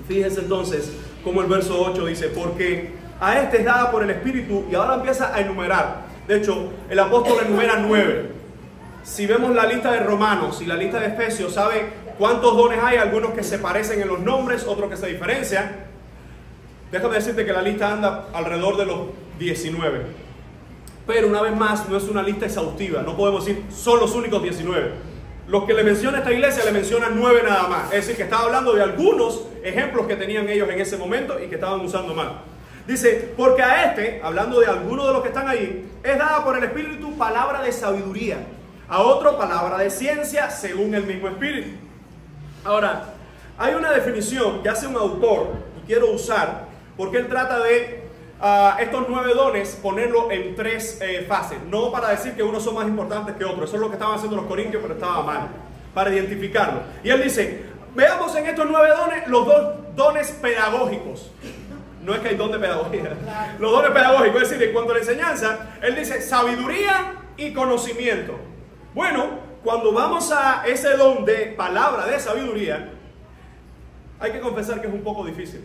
Speaker 1: Fíjense entonces como el verso 8 dice: porque a este es dada por el Espíritu, y ahora empieza a enumerar De hecho, el apóstol enumera 9. Si vemos la lista de Romanos y la lista de Efesios, ¿sabe cuántos dones hay? Algunos que se parecen en los nombres, otros que se diferencian. Déjame decirte que la lista anda alrededor de los 19. Pero una vez más, no es una lista exhaustiva. No podemos decir, son los únicos 19. Los que le menciona esta iglesia le mencionan 9 nada más. Es decir, que estaba hablando de algunos ejemplos que tenían ellos en ese momento y que estaban usando mal. Dice, porque a este, hablando de algunos de los que están ahí, es dada por el Espíritu palabra de sabiduría, a otro palabra de ciencia según el mismo Espíritu. Ahora, hay una definición que hace un autor, y quiero usar, porque él trata de estos 9 dones ponerlo en 3 fases, no para decir que unos son más importantes que otros. Eso es lo que estaban haciendo los corintios, pero estaba mal, para identificarlo. Y él dice, veamos en estos 9 dones los 2 dones pedagógicos. No es que hay don de pedagogía, los dones pedagógicos, es decir, en cuanto a la enseñanza, él dice sabiduría y conocimiento. Bueno, cuando vamos a ese don de palabra de sabiduría, hay que confesar que es un poco difícil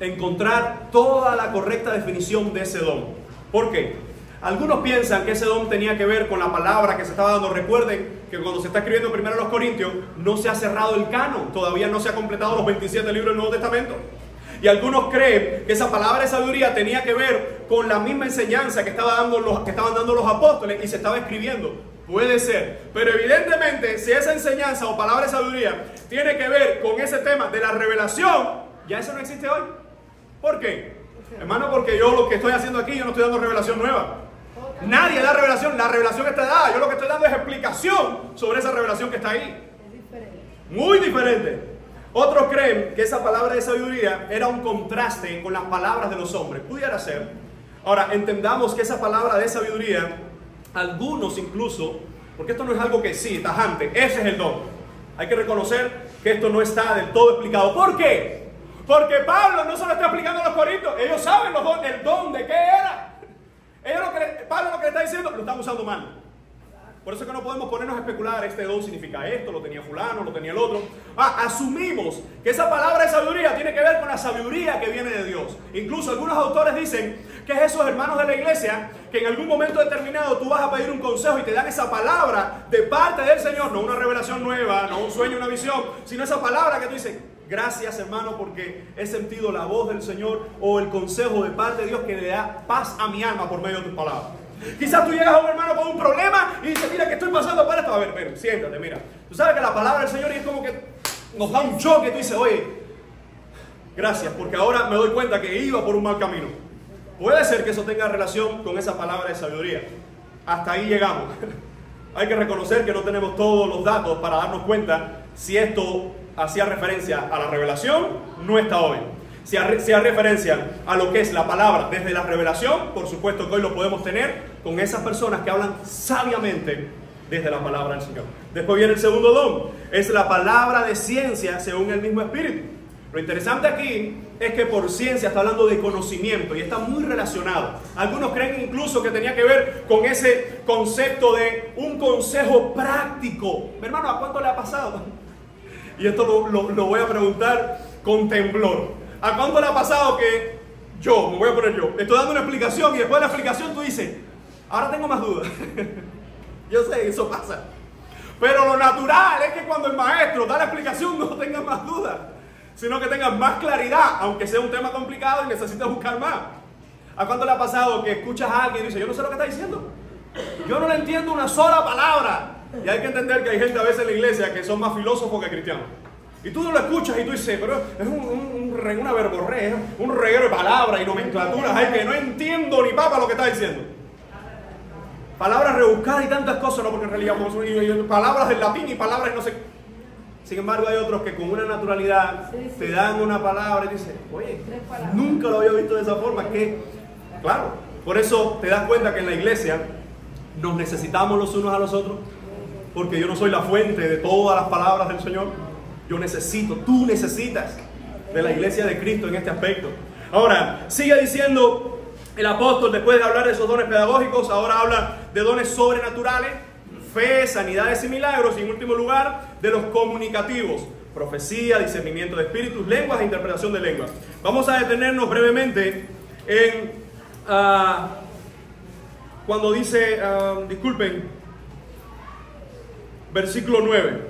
Speaker 1: encontrar toda la correcta definición de ese don. ¿Por qué? Algunos piensan que ese don tenía que ver con la palabra que se estaba dando. Recuerden que cuando se está escribiendo primero a los Corintios, no se ha cerrado el canon, todavía no se ha completado los 27 libros del Nuevo Testamento. Y algunos creen que esa palabra de sabiduría tenía que ver con la misma enseñanza que estaban dando los apóstoles y se estaba escribiendo. Puede ser, pero evidentemente si esa enseñanza o palabra de sabiduría tiene que ver con ese tema de la revelación, ya eso no existe hoy. ¿Por qué? Hermano, porque yo lo que estoy haciendo aquí, yo no estoy dando revelación nueva. Nadie da revelación, la revelación está dada. Yo lo que estoy dando es explicación sobre esa revelación que está ahí. Muy diferente. Otros creen que esa palabra de sabiduría era un contraste con las palabras de los hombres. Pudiera ser. Ahora, entendamos que esa palabra de sabiduría, algunos incluso, porque esto no es algo que sí, tajante, ese es el don. Hay que reconocer que esto no está del todo explicado. ¿Por qué? Porque Pablo no se lo está explicando a los corintios. Ellos saben el don de qué era. Pablo lo que le está diciendo, lo están usando mal. Por eso es que no podemos ponernos a especular, este don significa esto, lo tenía fulano, lo tenía el otro. Asumimos que esa palabra de sabiduría tiene que ver con la sabiduría que viene de Dios. Incluso algunos autores dicen que es esos hermanos de la iglesia que en algún momento determinado tú vas a pedir un consejo y te dan esa palabra de parte del Señor, no una revelación nueva, no un sueño, una visión, sino esa palabra que tú dices, gracias hermano porque he sentido la voz del Señor o el consejo de parte de Dios que le da paz a mi alma por medio de tus palabras. Quizás tú llegas a un hermano con un problema y dices, mira que estoy pasando por esto. A ver, siéntate, mira. Tú sabes que la palabra del Señor es como que nos da un choque. Tú dices, oye, gracias, porque ahora me doy cuenta que iba por un mal camino. Puede ser que eso tenga relación con esa palabra de sabiduría. Hasta ahí llegamos. Hay que reconocer que no tenemos todos los datos para darnos cuenta si esto hacía referencia a la revelación, no está hoy. Si hacía referencia a lo que es la palabra desde la revelación, por supuesto que hoy lo podemos tener con esas personas que hablan sabiamente desde la palabra del Señor. Después viene el segundo don, es la palabra de ciencia según el mismo Espíritu. Lo interesante aquí es que por ciencia está hablando de conocimiento y está muy relacionado. Algunos creen incluso que tenía que ver con ese concepto de un consejo práctico. Mi hermano, ¿a cuánto le ha pasado? Y esto lo voy a preguntar con temblor. ¿A cuánto le ha pasado que yo, me voy a poner yo, estoy dando una explicación y después de la explicación tú dices, ahora tengo más dudas? Yo sé, eso pasa. Pero lo natural es que cuando el maestro da la explicación no tengas más dudas, sino que tengas más claridad, aunque sea un tema complicado y necesitas buscar más. ¿A cuánto le ha pasado que escuchas a alguien y dices, yo no sé lo que está diciendo? Yo no le entiendo una sola palabra. Y hay que entender que hay gente a veces en la iglesia que son más filósofos que cristianos. Y tú no lo escuchas y tú dices, pero es una verborrea, un reguero de palabras y nomenclaturas, hay que no entiendo ni papa lo que está diciendo. Palabras rebuscadas y tantas cosas, no, porque en realidad palabras del latín y palabras no sé. Sin embargo, hay otros que con una naturalidad te dan una palabra y dices, oye, nunca lo había visto de esa forma. Que, claro, por eso te das cuenta que en la iglesia nos necesitamos los unos a los otros, porque yo no soy la fuente de todas las palabras del Señor. Yo necesito, tú necesitas de la iglesia de Cristo en este aspecto. Ahora, sigue diciendo el apóstol, después de hablar de esos dones pedagógicos, ahora habla de dones sobrenaturales, fe, sanidades y milagros, y en último lugar, de los comunicativos, profecía, discernimiento de espíritus, lenguas e interpretación de lenguas. Vamos a detenernos brevemente en cuando dice, disculpen, versículo 9.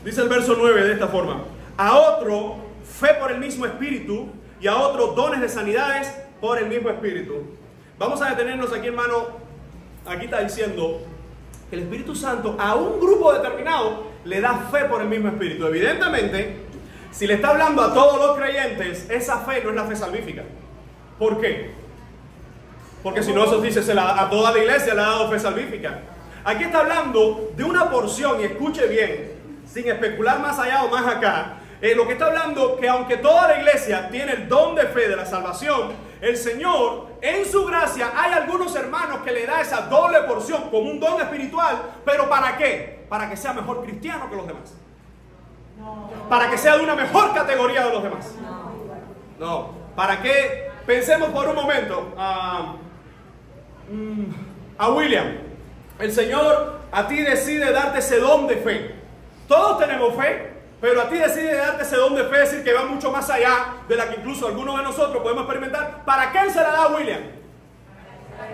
Speaker 1: Dice el verso 9 de esta forma: a otro fe por el mismo Espíritu, y a otro dones de sanidades por el mismo Espíritu. Vamos a detenernos aquí, hermano. Aquí está diciendo que el Espíritu Santo a un grupo determinado le da fe por el mismo Espíritu. Evidentemente, si le está hablando a todos los creyentes, esa fe no es la fe salvífica. ¿Por qué? Porque si no, eso dice, a toda la iglesia le ha dado fe salvífica. Aquí está hablando de una porción, y escuche bien, sin especular más allá o más acá. Lo que está hablando, que aunque toda la iglesia tiene el don de fe de la salvación, el Señor, en su gracia, hay algunos hermanos que le da esa doble porción como un don espiritual. ¿Pero para qué? Para que sea mejor cristiano que los demás. Para que sea de una mejor categoría de los demás. No. ¿Para qué? Pensemos por un momento a William. El Señor a ti decide darte ese don de fe. Todos tenemos fe, pero a ti decide darte ese don de fe, es decir, que va mucho más allá de la que incluso algunos de nosotros podemos experimentar. ¿Para qué Él se la da a William?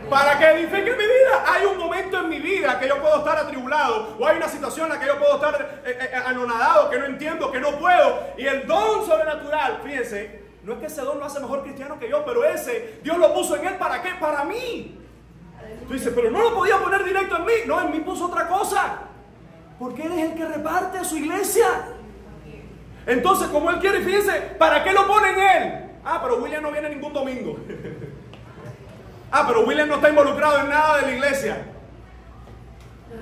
Speaker 1: Para que edifique mi vida. Hay un momento en mi vida que yo puedo estar atribulado, o hay una situación en la que yo puedo estar anonadado, que no entiendo, que no puedo, y el don sobrenatural, fíjense, no es que ese don lo hace mejor cristiano que yo, pero ese Dios lo puso en él. ¿Para qué? Para mí. Tú dices, pero no lo podía poner directo en mí. No, en mí puso otra cosa, porque Él es el que reparte a su iglesia. Entonces, como Él quiere, fíjense, ¿para qué lo pone en Él? Pero William no viene ningún domingo. Pero William no está involucrado en nada de la iglesia.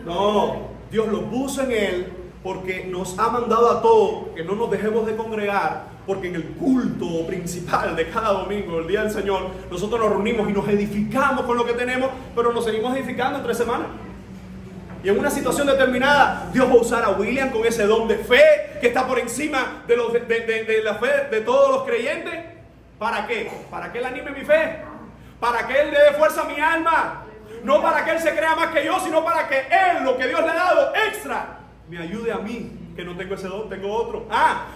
Speaker 1: No, Dios lo puso en Él porque nos ha mandado a todos que no nos dejemos de congregar, porque en el culto principal de cada domingo, el día del Señor, nosotros nos reunimos y nos edificamos con lo que tenemos, pero nos seguimos edificando en 3 semanas. Y en una situación determinada, Dios va a usar a William con ese don de fe que está por encima de la fe de todos los creyentes. ¿Para qué? Para que Él anime mi fe, para que Él le dé fuerza a mi alma. No para que Él se crea más que yo, sino para que Él, lo que Dios le ha dado extra, me ayude a mí, que no tengo ese don, tengo otro.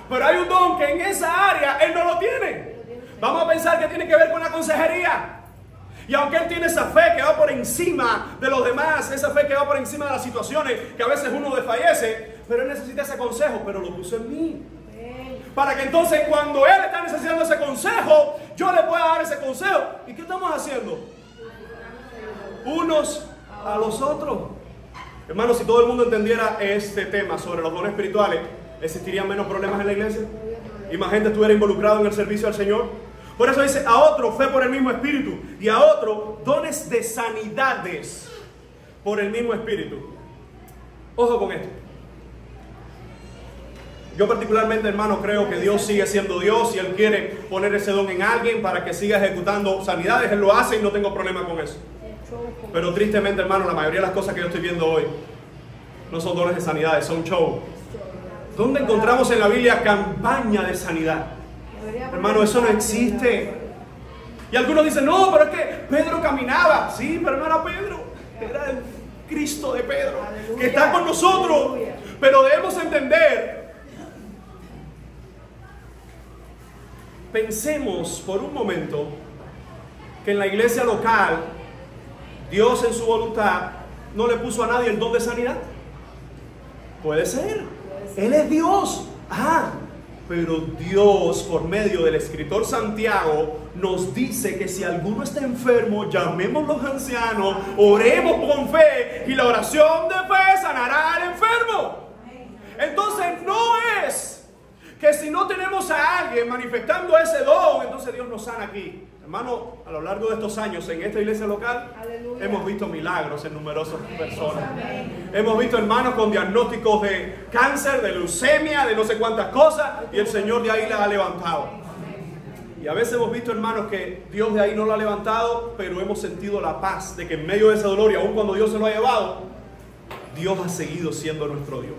Speaker 1: Pero hay un don que en esa área Él no lo tiene. Vamos a pensar que tiene que ver con la consejería. Y aunque Él tiene esa fe que va por encima de los demás, esa fe que va por encima de las situaciones que a veces uno desfallece, pero Él necesita ese consejo, pero lo puso en mí. Para que entonces cuando Él está necesitando ese consejo, yo le pueda dar ese consejo. ¿Y qué estamos haciendo? Unos a los otros. Hermanos, si todo el mundo entendiera este tema sobre los dones espirituales, ¿existirían menos problemas en la iglesia? ¿Y más gente estuviera involucrada en el servicio al Señor? Por eso dice, a otro fe por el mismo Espíritu, y a otro dones de sanidades por el mismo Espíritu. Ojo con esto. Yo particularmente, hermano, creo que Dios sigue siendo Dios y Él quiere poner ese don en alguien para que siga ejecutando sanidades. Él lo hace y no tengo problema con eso. Pero tristemente, hermano, la mayoría de las cosas que yo estoy viendo hoy no son dones de sanidades, son show. ¿Dónde encontramos en la Biblia campaña de sanidad? Hermano, eso no existe. Y algunos dicen, no, pero es que Pedro caminaba. Sí, pero no era Pedro, era el Cristo de Pedro, que está con nosotros. Pero debemos entender, pensemos por un momento que en la iglesia local Dios en su voluntad no le puso a nadie el don de sanidad. Puede ser, Él es Dios. Pero Dios, por medio del escritor Santiago, nos dice que si alguno está enfermo, llamemos a los ancianos, oremos con fe, y la oración de fe sanará al enfermo. Entonces no es que si no tenemos a alguien manifestando ese don, entonces Dios nos sana aquí. Hermano, a lo largo de estos años en esta iglesia local, aleluya, hemos visto milagros en numerosas personas. Hemos visto hermanos con diagnósticos de cáncer, de leucemia, de no sé cuántas cosas, y el Señor de ahí la ha levantado. Y a veces hemos visto, hermanos, que Dios de ahí no lo ha levantado, pero hemos sentido la paz de que en medio de ese dolor, y aun cuando Dios se lo ha llevado, Dios ha seguido siendo nuestro Dios.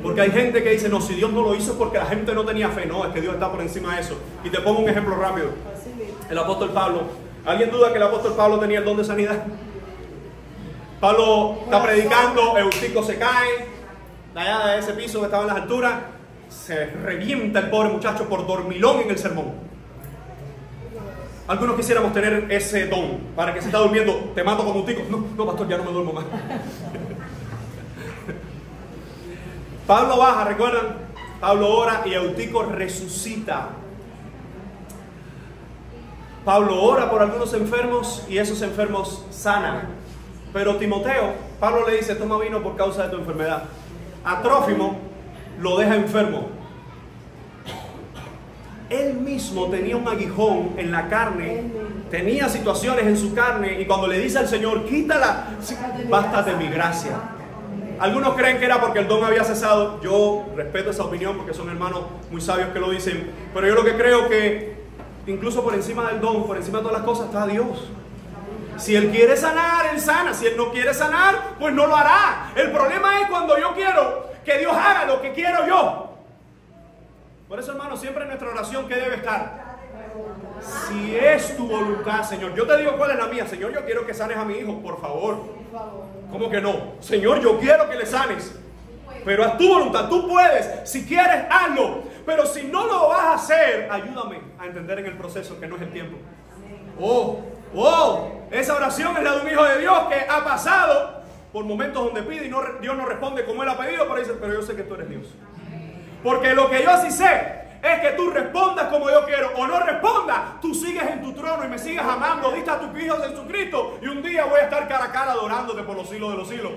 Speaker 1: Porque hay gente que dice, no, si Dios no lo hizo es porque la gente no tenía fe. No, es que Dios está por encima de eso. Y te pongo un ejemplo rápido. El apóstol Pablo. ¿Alguien duda que el apóstol Pablo tenía el don de sanidad? Pablo está predicando, Eutico se cae de allá de ese piso que estaba en las alturas, se revienta el pobre muchacho por dormilón en el sermón. Algunos quisiéramos tener ese don para que se está durmiendo, te mato como un tico. No, no, pastor, ya no me duermo más. Pablo baja, ¿recuerdan? Pablo ora y Eutico resucita. Pablo ora por algunos enfermos y esos enfermos sanan. Pero Timoteo, Pablo le dice, toma vino por causa de tu enfermedad. A Trófimo lo deja enfermo. Él mismo tenía un aguijón en la carne, tenía situaciones en su carne, y cuando le dice al Señor, quítala, basta de mi gracia. Algunos creen que era porque el don había cesado. Yo respeto esa opinión porque son hermanos muy sabios que lo dicen, pero yo lo que creo que incluso por encima del don, por encima de todas las cosas, está Dios. Si Él quiere sanar, Él sana. Si Él no quiere sanar, pues no lo hará. El problema es cuando yo quiero que Dios haga lo que quiero yo. Por eso, hermano, siempre en nuestra oración, ¿qué debe estar? Si es tu voluntad, Señor. Yo te digo cuál es la mía. Señor, yo quiero que sanes a mi hijo, por favor. ¿Cómo que no? Señor, yo quiero que le sanes. Pero haz tu voluntad, tú puedes. Si quieres, hazlo. Pero si no lo vas a hacer, ayúdame a entender en el proceso que no es el tiempo. Esa oración es la de un hijo de Dios que ha pasado por momentos donde pide y Dios no responde como Él ha pedido, pero dice, pero yo sé que tú eres Dios. Porque lo que yo sí sé es que tú respondas como yo quiero o no respondas, tú sigues en tu trono y me sigas amando, diste a tu Hijo Jesucristo y un día voy a estar cara a cara adorándote por los siglos de los siglos,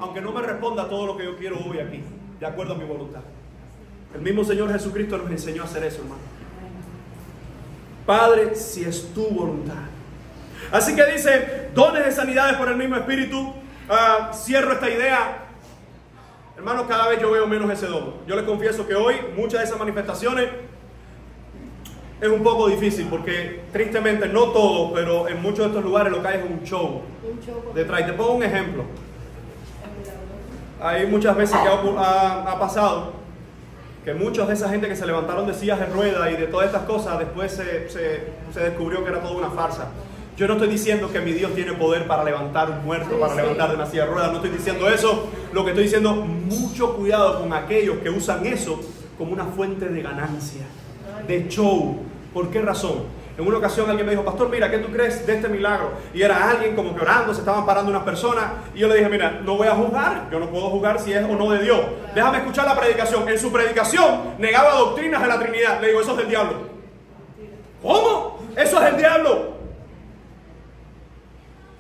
Speaker 1: aunque no me responda todo lo que yo quiero hoy aquí, de acuerdo a mi voluntad. El mismo Señor Jesucristo nos enseñó a hacer eso, hermano. Padre, si es tu voluntad. Así que dice, dones de sanidades por el mismo Espíritu. Cierro esta idea. Hermanos, cada vez yo veo menos ese don. Yo les confieso que hoy muchas de esas manifestaciones es un poco difícil porque tristemente, no todo, pero en muchos de estos lugares lo que hay es un show detrás. Te pongo un ejemplo. Hay muchas veces que ha pasado que muchos de esa gente que se levantaron de sillas de ruedas y de todas estas cosas, después se descubrió que era toda una farsa. Yo no estoy diciendo que mi Dios tiene poder para levantar un muerto, para levantar de una silla de ruedas, no estoy diciendo eso. Lo que estoy diciendo, mucho cuidado con aquellos que usan eso como una fuente de ganancia, de show. ¿Por qué razón? En una ocasión alguien me dijo, pastor, mira, ¿qué tú crees de este milagro? Y era alguien como que orando, se estaban parando unas personas, y yo le dije, mira, no voy a juzgar, yo no puedo juzgar si es o no de Dios. Déjame escuchar la predicación. En su predicación negaba doctrinas de la Trinidad. Le digo, eso es del diablo. ¿Cómo? Eso es el diablo.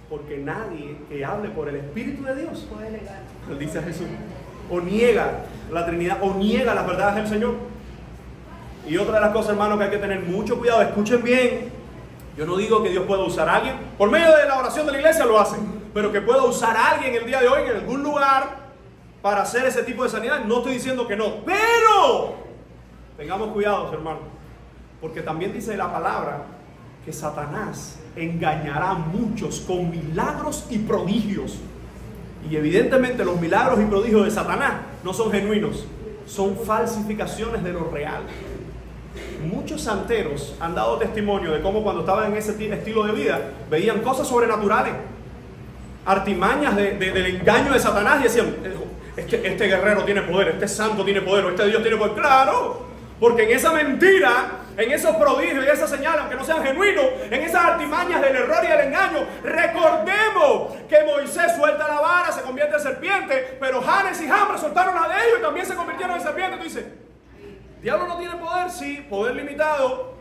Speaker 1: Porque nadie que hable por el Espíritu de Dios puede negar, dice Jesús, o niega la Trinidad, o niega las verdades del Señor. Y otra de las cosas, hermanos, que hay que tener mucho cuidado, escuchen bien, yo no digo que Dios pueda usar a alguien, por medio de la oración de la iglesia lo hacen, pero que pueda usar a alguien el día de hoy en algún lugar para hacer ese tipo de sanidad, no estoy diciendo que no, pero tengamos cuidado, hermanos, porque también dice la palabra que Satanás engañará a muchos con milagros y prodigios. Y evidentemente los milagros y prodigios de Satanás no son genuinos, son falsificaciones de lo real. Muchos santeros han dado testimonio de cómo cuando estaban en ese estilo de vida veían cosas sobrenaturales, artimañas del engaño de Satanás, y decían, este guerrero tiene poder, este santo tiene poder, o este Dios tiene poder. Claro, porque en esa mentira, en esos prodigios y esas señales, aunque no sean genuinos, en esas artimañas del error y del engaño, recordemos que Moisés suelta la vara, se convierte en serpiente, pero Janes y Jambres soltaron la de ellos y también se convirtieron en serpiente. Tú dices, diablo no tiene poder, sí, poder limitado,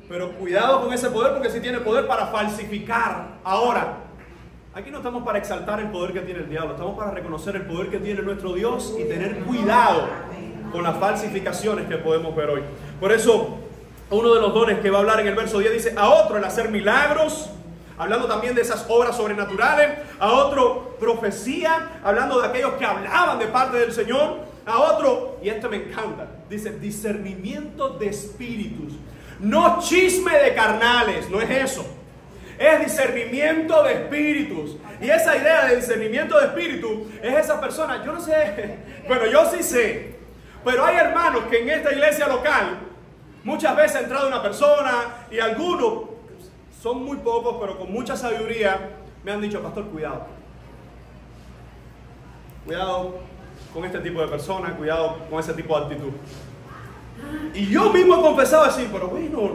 Speaker 1: pero cuidado con ese poder, porque sí tiene poder para falsificar. Ahora, aquí no estamos para exaltar el poder que tiene el diablo, estamos para reconocer el poder que tiene nuestro Dios y tener cuidado con las falsificaciones que podemos ver hoy. Por eso, uno de los dones que va a hablar en el verso 10 dice, a otro el hacer milagros, hablando también de esas obras sobrenaturales, a otro profecía, hablando de aquellos que hablaban de parte del Señor, a otro, y este me encanta, dice discernimiento de espíritus, no chisme de carnales, no es eso, es discernimiento de espíritus. Y esa idea de discernimiento de espíritu es esa persona, yo no sé, bueno, yo sí sé, pero hay hermanos que en esta iglesia local muchas veces ha entrado una persona y algunos, son muy pocos, pero con mucha sabiduría, me han dicho, pastor, cuidado. Cuidado con este tipo de personas, cuidado con ese tipo de actitud. Y yo mismo he confesado así, pero bueno,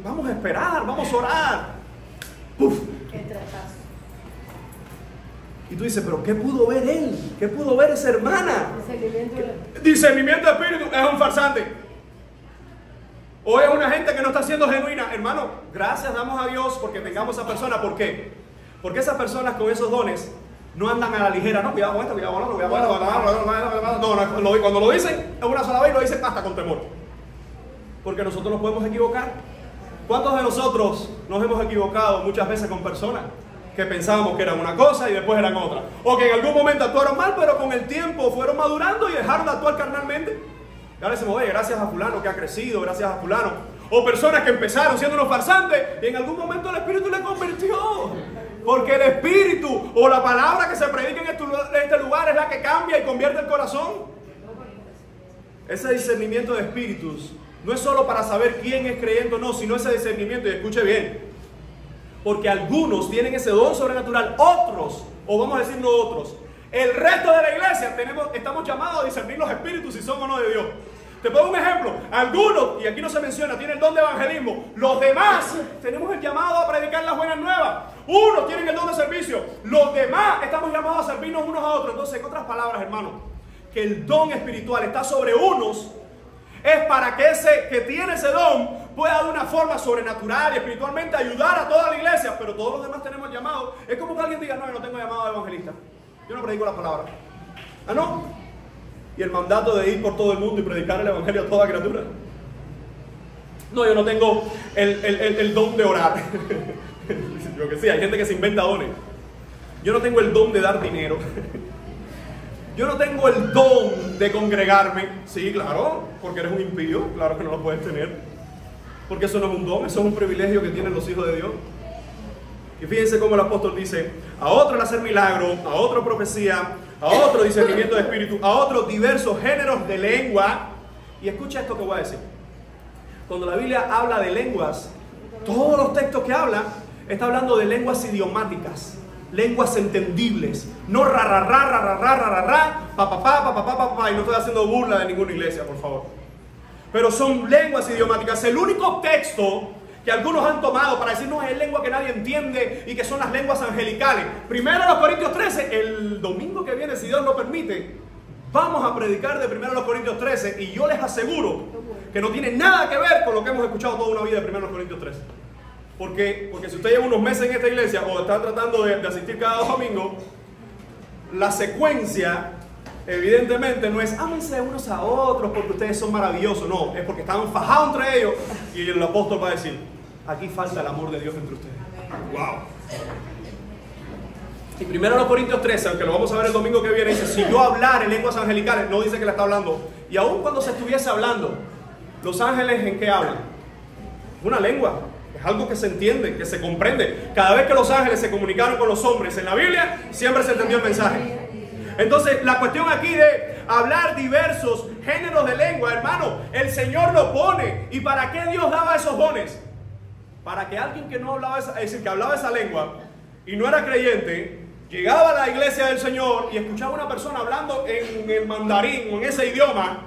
Speaker 1: vamos a esperar, vamos a orar. ¡Puf!
Speaker 2: Qué tratazo.
Speaker 1: Y tú dices, pero ¿qué pudo ver él? ¿Qué pudo ver esa hermana? Discernimiento de espíritu, es un farsante. O es una gente que no está siendo genuina. Hermano, gracias damos a Dios porque tengamos esa persona. ¿Por qué? Porque esas personas con esos dones no andan a la ligera. No, cuidado con esto, cuidado con otro, cuidado con esto. No, cuando lo dicen es una sola vez y lo dicen hasta con temor. Porque nosotros nos podemos equivocar. ¿Cuántos de nosotros nos hemos equivocado muchas veces con personas que pensábamos que eran una cosa y después eran otra? O que en algún momento actuaron mal, pero con el tiempo fueron madurando y dejaron de actuar carnalmente. Y ahora decimos, oye, gracias a fulano que ha crecido, gracias a fulano. O personas que empezaron siendo unos farsantes y en algún momento el Espíritu le convirtió. Porque el Espíritu o la palabra que se predica en este lugar es la que cambia y convierte el corazón. Ese discernimiento de espíritus no es solo para saber quién es creyente o no, sino ese discernimiento, y escuche bien, porque algunos tienen ese don sobrenatural, otros, o vamos a decir no otros, el resto de la iglesia estamos llamados a discernir los espíritus si son o no de Dios. Te pongo un ejemplo, algunos, y aquí no se menciona, tienen el don de evangelismo, los demás tenemos el llamado a predicar las buenas nuevas, unos tienen el don de servicio, los demás estamos llamados a servirnos unos a otros. Entonces, en otras palabras, hermano, que el don espiritual está sobre unos, es para que ese que tiene ese don pueda de una forma sobrenatural y espiritualmente ayudar a toda la iglesia, pero todos los demás tenemos el llamado. Es como que alguien diga, no, yo no tengo llamado de evangelista, yo no predico la palabra. Ah, no. Y el mandato de ir por todo el mundo y predicar el evangelio a toda criatura. No, yo no tengo el don de orar. Lo que sí, hay gente que se inventa dones. Yo no tengo el don de dar dinero. Yo no tengo el don de congregarme. Sí, claro, porque eres un impío, claro que no lo puedes tener. Porque eso no es un don, eso es un privilegio que tienen los hijos de Dios. Y fíjense cómo el apóstol dice, a otro el hacer milagro, a otro profecía, a otro discernimiento de espíritu, a otros diversos géneros de lengua. Y escucha esto que voy a decir. Cuando la Biblia habla de lenguas, todos los textos que habla, está hablando de lenguas idiomáticas. Lenguas entendibles, no ra ra ra ra ra ra ra ra pa pa pa pa pa pa pa, y no estoy haciendo burla de ninguna iglesia, por favor. Pero son lenguas idiomáticas. El único texto que algunos han tomado para decir no es lengua que nadie entiende y que son las lenguas angelicales. Primero los Corintios 13, el domingo que viene, si Dios lo permite, vamos a predicar de primero los Corintios 13 y yo les aseguro que no tiene nada que ver con lo que hemos escuchado toda una vida de primero los Corintios 13. Porque si usted lleva unos meses en esta iglesia o está tratando de asistir cada domingo, la secuencia evidentemente no es ámense unos a otros porque ustedes son maravillosos. No, es porque están fajados entre ellos y el apóstol va a decir, aquí falta el amor de Dios entre ustedes. ¡Wow! Y primero los Corintios 13, aunque lo vamos a ver el domingo que viene, dice, si yo hablar en lenguas angelicales, no dice que la está hablando. Y aun cuando se estuviese hablando, los ángeles ¿en qué hablan? Una lengua. Es algo que se entiende, que se comprende. Cada vez que los ángeles se comunicaron con los hombres en la Biblia, siempre se entendió el mensaje. Entonces, la cuestión aquí de hablar diversos géneros de lengua, hermano, el Señor lo pone. ¿Y para qué Dios daba esos dones? Para que alguien que no hablaba esa, es decir, que hablaba esa lengua y no era creyente, llegaba a la iglesia del Señor y escuchaba a una persona hablando en el mandarín o en ese idioma,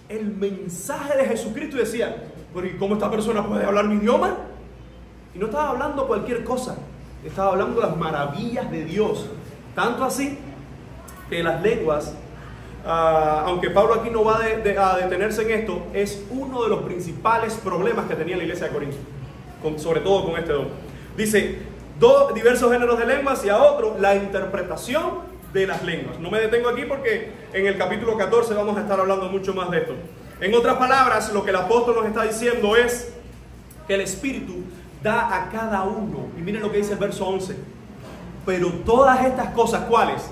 Speaker 1: el mensaje de Jesucristo, y decía, pero ¿y cómo esta persona puede hablar mi idioma? Y no estaba hablando cualquier cosa, estaba hablando las maravillas de Dios. Tanto así que las lenguas, aunque Pablo aquí no va a detenerse en esto, es uno de los principales problemas que tenía la iglesia de Corinto, sobre todo con este don. Dice, diversos géneros de lenguas y a otro, la interpretación de las lenguas. No me detengo aquí porque en el capítulo 14 vamos a estar hablando mucho más de esto. En otras palabras, lo que el apóstol nos está diciendo es que el Espíritu da a cada uno. Y miren lo que dice el verso 11. Pero todas estas cosas, ¿cuáles?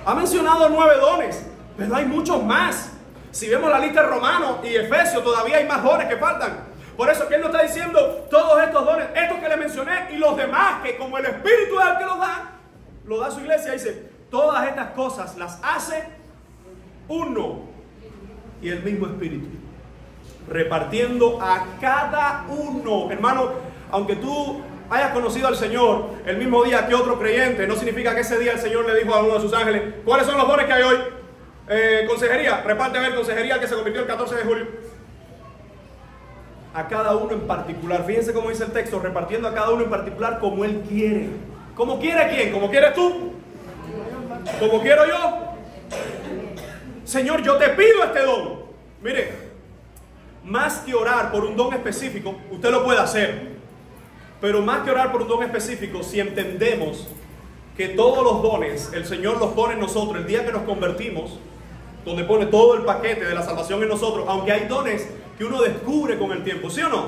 Speaker 1: Ha mencionado 9 dones, pero hay muchos más. Si vemos la lista de Romanos y Efesios, todavía hay más dones que faltan. Por eso que él nos está diciendo todos estos dones, estos que le mencioné y los demás, que como el Espíritu es el que los da, lo da a su iglesia. Dice, todas estas cosas las hace uno y el mismo Espíritu, repartiendo a cada uno. Hermano, aunque tú hayas conocido al Señor el mismo día que otro creyente, no significa que ese día el Señor le dijo a uno de sus ángeles, ¿cuáles son los dones que hay hoy? Consejería, reparte a ver consejería que se convirtió el 14 de julio. a cada uno en particular. Fíjense cómo dice el texto, repartiendo a cada uno en particular como Él quiere. ¿Cómo quiere quién? ¿Cómo quieres tú? ¿Cómo quiero yo? Señor, yo te pido este don. Mire, más que orar por un don específico, usted lo puede hacer. Pero más que orar por un don específico, si entendemos que todos los dones el Señor los pone en nosotros el día que nos convertimos, donde pone todo el paquete de la salvación en nosotros, aunque hay dones que uno descubre con el tiempo, ¿sí o no?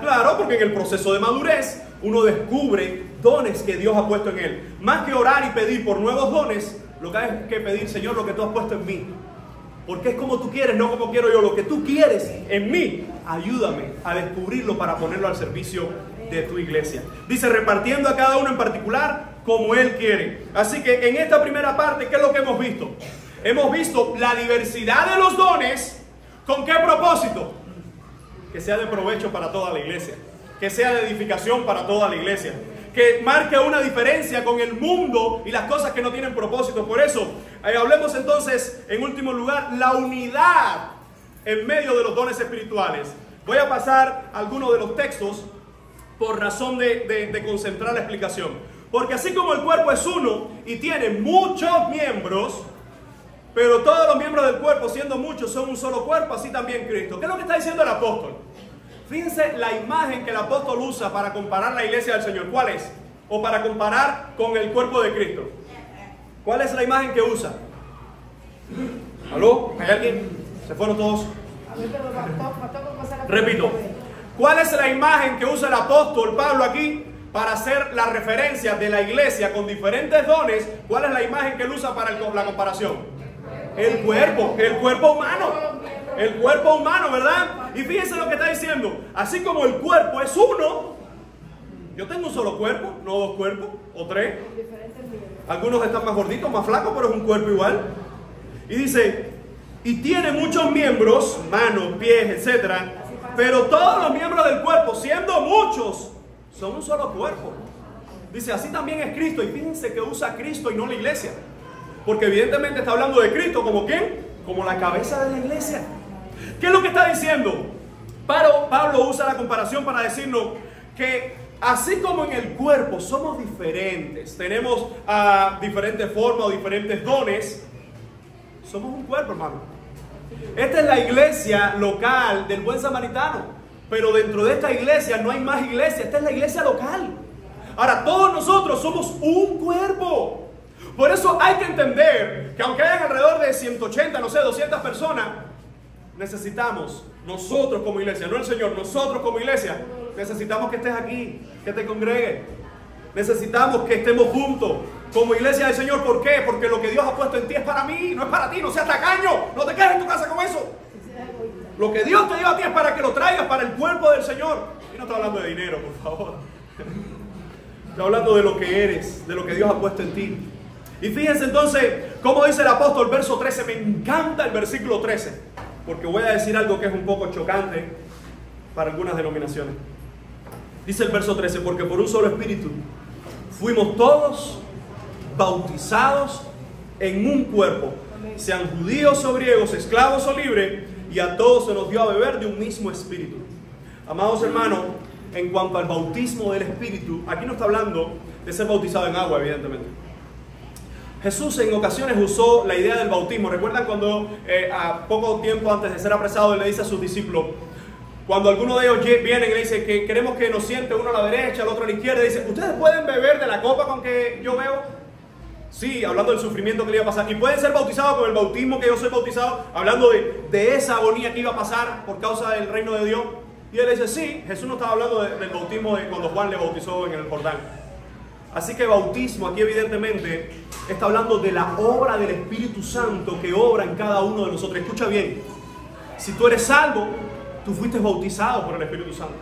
Speaker 1: Claro, porque en el proceso de madurez uno descubre dones que Dios ha puesto en él. Más que orar y pedir por nuevos dones, lo que hay que pedir, Señor, lo que tú has puesto en mí. Porque es como tú quieres, no como quiero yo. Lo que tú quieres en mí, ayúdame a descubrirlo para ponerlo al servicio de tu iglesia. Dice, repartiendo a cada uno en particular como Él quiere. Así que en esta primera parte, ¿qué es lo que hemos visto? Hemos visto la diversidad de los dones. ¿Con qué propósito? Que sea de provecho para toda la iglesia. Que sea de edificación para toda la iglesia. Que marque una diferencia con el mundo y las cosas que no tienen propósito. Por eso, hablemos entonces, en último lugar, la unidad en medio de los dones espirituales. Voy a pasar algunos de los textos por razón de concentrar la explicación. Porque así como el cuerpo es uno y tiene muchos miembros, pero todos los miembros del cuerpo, siendo muchos, son un solo cuerpo, así también Cristo. ¿Qué es lo que está diciendo el apóstol? Fíjense la imagen que el apóstol usa para comparar la iglesia del Señor. ¿Cuál es? O para comparar con el cuerpo de Cristo. ¿Cuál es la imagen que usa? ¿Aló? ¿Hay alguien? ¿Se fueron todos? Repito. ¿Cuál es la imagen que usa el apóstol Pablo aquí para hacer la referencia de la iglesia con diferentes dones? ¿Cuál es la imagen que él usa para la comparación? El cuerpo humano. El cuerpo humano, ¿verdad? Y fíjense lo que está diciendo. Así como el cuerpo es uno, yo tengo un solo cuerpo, no dos cuerpos, o tres. Algunos están más gorditos, más flacos, pero es un cuerpo igual. Y dice, y tiene muchos miembros, manos, pies, etc. Pero todos los miembros del cuerpo, siendo muchos, son un solo cuerpo. Dice, así también es Cristo. Y fíjense que usa Cristo y no la iglesia. Porque evidentemente está hablando de Cristo como ¿quién? Como la cabeza de la iglesia. ¿Qué es lo que está diciendo? Pablo usa la comparación para decirnos que así como en el cuerpo somos diferentes, tenemos diferentes formas o diferentes dones, somos un cuerpo, hermano. Esta es la iglesia local del Buen Samaritano, pero dentro de esta iglesia no hay más iglesia, esta es la iglesia local. Ahora, todos nosotros somos un cuerpo. Por eso hay que entender que aunque hayan alrededor de 180, no sé, 200 personas, necesitamos, nosotros como iglesia, no el Señor, nosotros como iglesia, necesitamos que estés aquí, que te congregues. Necesitamos que estemos juntos como iglesia del Señor. ¿Por qué? Porque lo que Dios ha puesto en ti es para mí, no es para ti. No seas tacaño, no te quedes en tu casa con eso. Lo que Dios te dio a ti es para que lo traigas para el cuerpo del Señor. Y no estoy hablando de dinero, por favor. Estoy hablando de lo que eres, de lo que Dios ha puesto en ti. Y fíjense entonces cómo dice el apóstol, verso 13. Me encanta el versículo 13, porque voy a decir algo que es un poco chocante para algunas denominaciones. Dice el verso 13, porque por un solo espíritu fuimos todos bautizados en un cuerpo, sean judíos o griegos, esclavos o libres, y a todos se nos dio a beber de un mismo espíritu. Amados hermanos, en cuanto al bautismo del espíritu, aquí no está hablando de ser bautizado en agua, evidentemente. Jesús en ocasiones usó la idea del bautismo. ¿Recuerdan cuando a poco tiempo antes de ser apresado él le dice a sus discípulos, cuando alguno de ellos vienen y le dice que queremos que nos siente uno a la derecha, el otro a la izquierda, dice, ¿ustedes pueden beber de la copa con que yo bebo? Sí, hablando del sufrimiento que le iba a pasar. Y pueden ser bautizados con el bautismo que yo soy bautizado, hablando de esa agonía que iba a pasar por causa del reino de Dios. Y él dice, sí, Jesús no estaba hablando del bautismo de cuando Juan le bautizó en el Jordán. Así que bautismo aquí evidentemente está hablando de la obra del Espíritu Santo que obra en cada uno de nosotros. Escucha bien, si tú eres salvo, tú fuiste bautizado por el Espíritu Santo.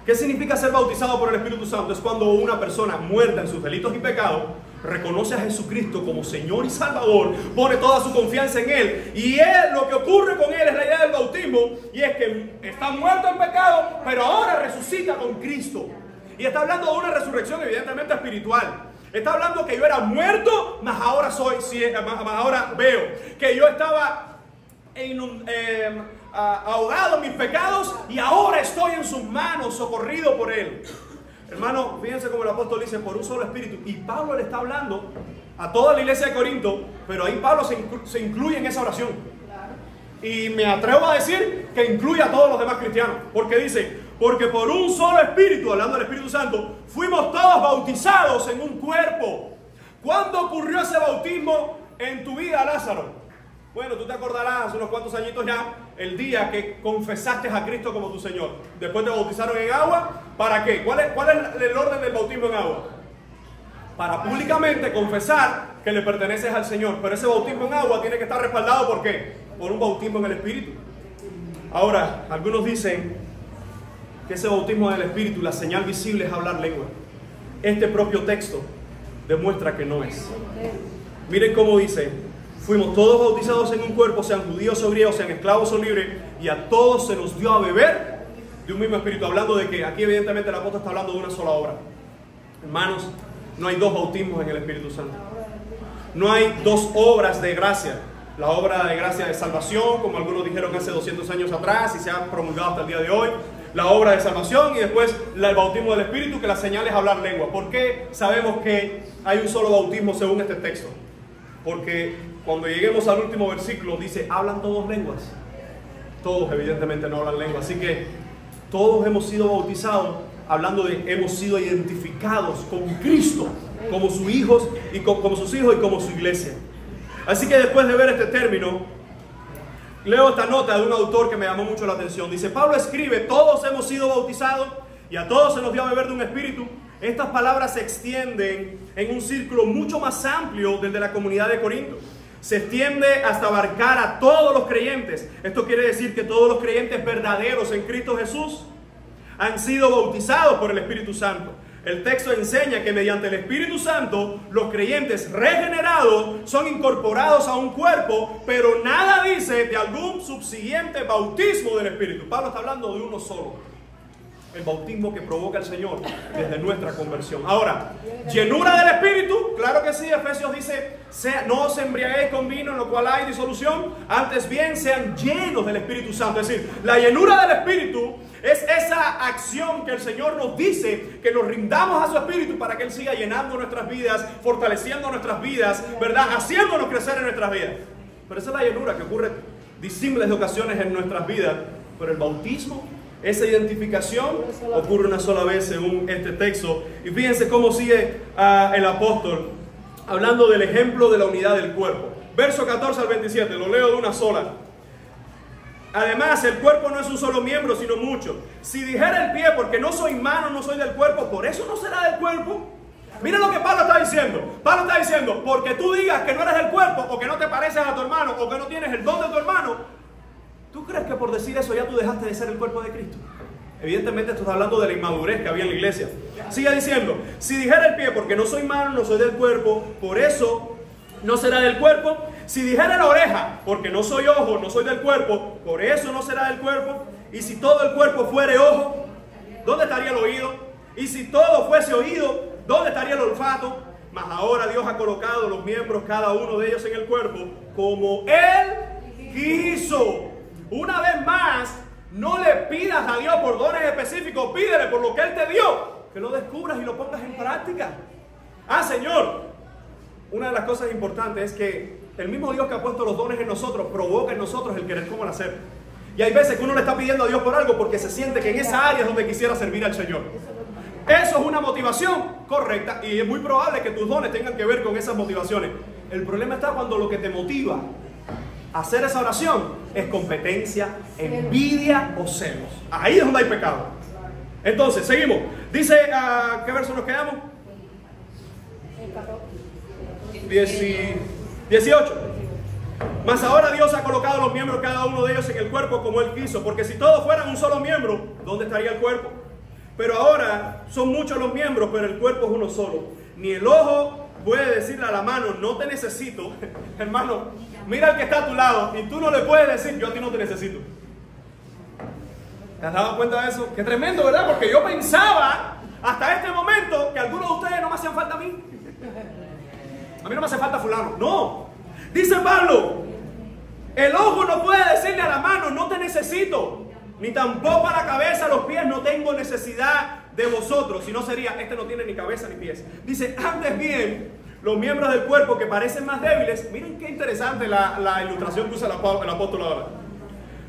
Speaker 1: ¿Qué significa ser bautizado por el Espíritu Santo? Es cuando una persona muerta en sus delitos y pecados reconoce a Jesucristo como Señor y Salvador, pone toda su confianza en Él, y lo que ocurre con Él es la idea del bautismo, y es que está muerto en pecado, pero ahora resucita con Cristo. Y está hablando de una resurrección evidentemente espiritual. Está hablando que yo era muerto, mas ahora soy, más ahora veo. Que yo estaba ahogado en mis pecados y ahora estoy en sus manos, socorrido por Él. Hermano, fíjense cómo el apóstol dice, por un solo espíritu. Y Pablo le está hablando a toda la iglesia de Corinto, pero ahí Pablo se incluye en esa oración. Y me atrevo a decir que incluye a todos los demás cristianos. Porque dice, porque por un solo espíritu, hablando del Espíritu Santo, fuimos todos bautizados en un cuerpo. ¿Cuándo ocurrió ese bautismo en tu vida, Lázaro? Bueno, tú te acordarás hace unos cuantos añitos ya, el día que confesaste a Cristo como tu Señor. Después te bautizaron en agua. ¿Para qué? ¿Cuál es el orden del bautismo en agua? Para públicamente confesar que le perteneces al Señor. Pero ese bautismo en agua tiene que estar respaldado ¿por qué? Por un bautismo en el Espíritu. Ahora, algunos dicen que ese bautismo en el Espíritu, la señal visible es hablar lengua. Este propio texto demuestra que no es. Miren cómo dice. Fuimos todos bautizados en un cuerpo, sean judíos o griegos, sean esclavos o libres, y a todos se nos dio a beber de un mismo espíritu. Hablando de que aquí evidentemente el apóstol está hablando de una sola obra. Hermanos, no hay dos bautismos en el Espíritu Santo. No hay dos obras de gracia. La obra de gracia de salvación, como algunos dijeron hace 200 años atrás y se ha promulgado hasta el día de hoy. La obra de salvación y después el bautismo del Espíritu, que la señal es hablar lengua. ¿Por qué sabemos que hay un solo bautismo según este texto? Porque cuando lleguemos al último versículo dice, ¿hablan todos lenguas? Todos evidentemente no hablan lengua. Así que todos hemos sido bautizados, hablando de hemos sido identificados con Cristo, como sus hijos y como sus hijos y como su iglesia. Así que después de ver este término, leo esta nota de un autor que me llamó mucho la atención. Dice, Pablo escribe, todos hemos sido bautizados y a todos se nos dio a beber de un espíritu. Estas palabras se extienden en un círculo mucho más amplio del de la comunidad de Corinto. Se extiende hasta abarcar a todos los creyentes. Esto quiere decir que todos los creyentes verdaderos en Cristo Jesús han sido bautizados por el Espíritu Santo. El texto enseña que mediante el Espíritu Santo los creyentes regenerados son incorporados a un cuerpo, pero nada dice de algún subsiguiente bautismo del Espíritu. Pablo está hablando de uno solo. El bautismo que provoca el Señor desde nuestra conversión. Ahora, llenura del Espíritu, claro que sí. Efesios dice, no os embriaguéis con vino en lo cual hay disolución, antes bien sean llenos del Espíritu Santo. Es decir, la llenura del Espíritu es esa acción que el Señor nos dice, que nos rindamos a su Espíritu para que Él siga llenando nuestras vidas, fortaleciendo nuestras vidas, ¿verdad? Haciéndonos crecer en nuestras vidas. Pero esa es la llenura que ocurre disímiles de ocasiones en nuestras vidas. Pero el bautismo, esa identificación ocurre una sola vez según este texto. Y fíjense cómo sigue el apóstol hablando del ejemplo de la unidad del cuerpo. Verso 14 al 27, lo leo de una sola. Además, el cuerpo no es un solo miembro, sino muchos. Si dijera el pie, porque no soy mano, no soy del cuerpo, ¿por eso no será del cuerpo? Mira lo que Pablo está diciendo. Pablo está diciendo, porque tú digas que no eres del cuerpo, o que no te pareces a tu hermano, o que no tienes el don de tu hermano, ¿tú crees que por decir eso ya tú dejaste de ser el cuerpo de Cristo? Evidentemente esto está hablando de la inmadurez que había en la iglesia. Sigue diciendo, si dijera el pie, porque no soy mano, no soy del cuerpo, por eso no será del cuerpo. Si dijera la oreja, porque no soy ojo, no soy del cuerpo, por eso no será del cuerpo. Y si todo el cuerpo fuere ojo, ¿dónde estaría el oído? Y si todo fuese oído, ¿dónde estaría el olfato? Mas ahora Dios ha colocado los miembros, cada uno de ellos en el cuerpo, como Él quiso. Una vez más, no le pidas a Dios por dones específicos, pídele por lo que Él te dio, que lo descubras y lo pongas en práctica. Señor, una de las cosas importantes es que el mismo Dios que ha puesto los dones en nosotros provoca en nosotros el querer cómo hacer. Y hay veces que uno le está pidiendo a Dios por algo porque se siente que en esa área es donde quisiera servir al Señor. Eso es una motivación correcta y es muy probable que tus dones tengan que ver con esas motivaciones. El problema está cuando lo que te motiva a hacer esa oración es competencia, envidia o celos. Ahí es donde hay pecado. Entonces, seguimos. Dice, ¿qué verso nos quedamos? 18. Mas ahora Dios ha colocado los miembros, cada uno de ellos en el cuerpo como Él quiso. Porque si todos fueran un solo miembro, ¿dónde estaría el cuerpo? Pero ahora son muchos los miembros, pero el cuerpo es uno solo. Ni el ojo puede decirle a la mano, no te necesito. Hermano, mira al que está a tu lado y tú no le puedes decir, yo a ti no te necesito. ¿Te has dado cuenta de eso? Qué tremendo, ¿verdad? Porque yo pensaba hasta este momento que algunos de ustedes no me hacían falta a mí. A mí no me hace falta fulano. No. Dice Pablo, El ojo no puede decirle a la mano, no te necesito. Ni tampoco a la cabeza, a los pies, no tengo necesidad de vosotros. Si no sería, este no tiene ni cabeza ni pies. Dice, antes bien, los miembros del cuerpo que parecen más débiles. Miren qué interesante la ilustración que usa el apóstol ahora.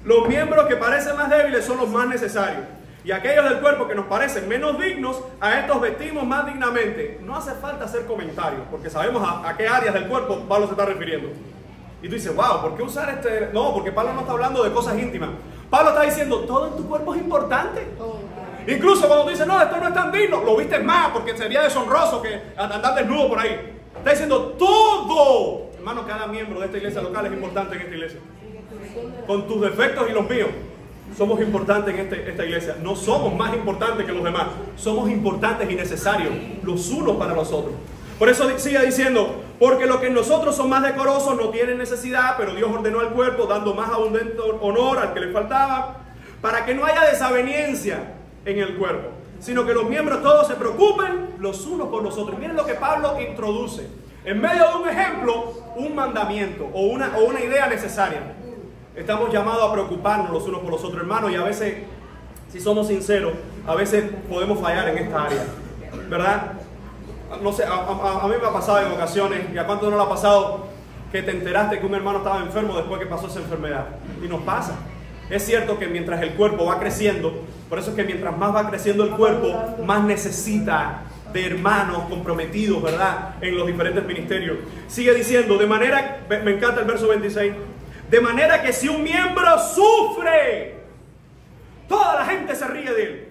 Speaker 1: Los miembros que parecen más débiles son los más necesarios. Y aquellos del cuerpo que nos parecen menos dignos, a estos vestimos más dignamente. No hace falta hacer comentarios, porque sabemos a qué áreas del cuerpo Pablo se está refiriendo. Y tú dices, wow, ¿por qué usar este? No, porque Pablo no está hablando de cosas íntimas. Pablo está diciendo, todo en tu cuerpo es importante. Incluso cuando tú dices, no, esto no es tan digno, lo viste más, porque sería deshonroso que andar desnudo por ahí. Está diciendo, todo. Hermano, cada miembro de esta iglesia local es importante en esta iglesia. Con tus defectos y los míos, somos importantes en esta iglesia. No somos más importantes que los demás. Somos importantes y necesarios los unos para los otros. Por eso sigue diciendo, porque los que en nosotros son más decorosos no tienen necesidad, pero Dios ordenó al cuerpo, dando más abundante honor al que le faltaba, para que no haya desaveniencia en el cuerpo, sino que los miembros todos se preocupen los unos por los otros. Miren lo que Pablo introduce. En medio de un ejemplo, un mandamiento o una idea necesaria. Estamos llamados a preocuparnos los unos por los otros, hermanos, y a veces, si somos sinceros, a veces podemos fallar en esta área, ¿verdad? No sé, a mí me ha pasado en ocasiones, y a cuánto no le ha pasado, que te enteraste que un hermano estaba enfermo después que pasó esa enfermedad. Y nos pasa. Es cierto que mientras el cuerpo va creciendo, por eso es que mientras más va creciendo el cuerpo, más necesita de hermanos comprometidos, ¿verdad?, en los diferentes ministerios. Sigue diciendo, de manera, me encanta el verso 26, de manera que si un miembro sufre, toda la gente se ríe de él.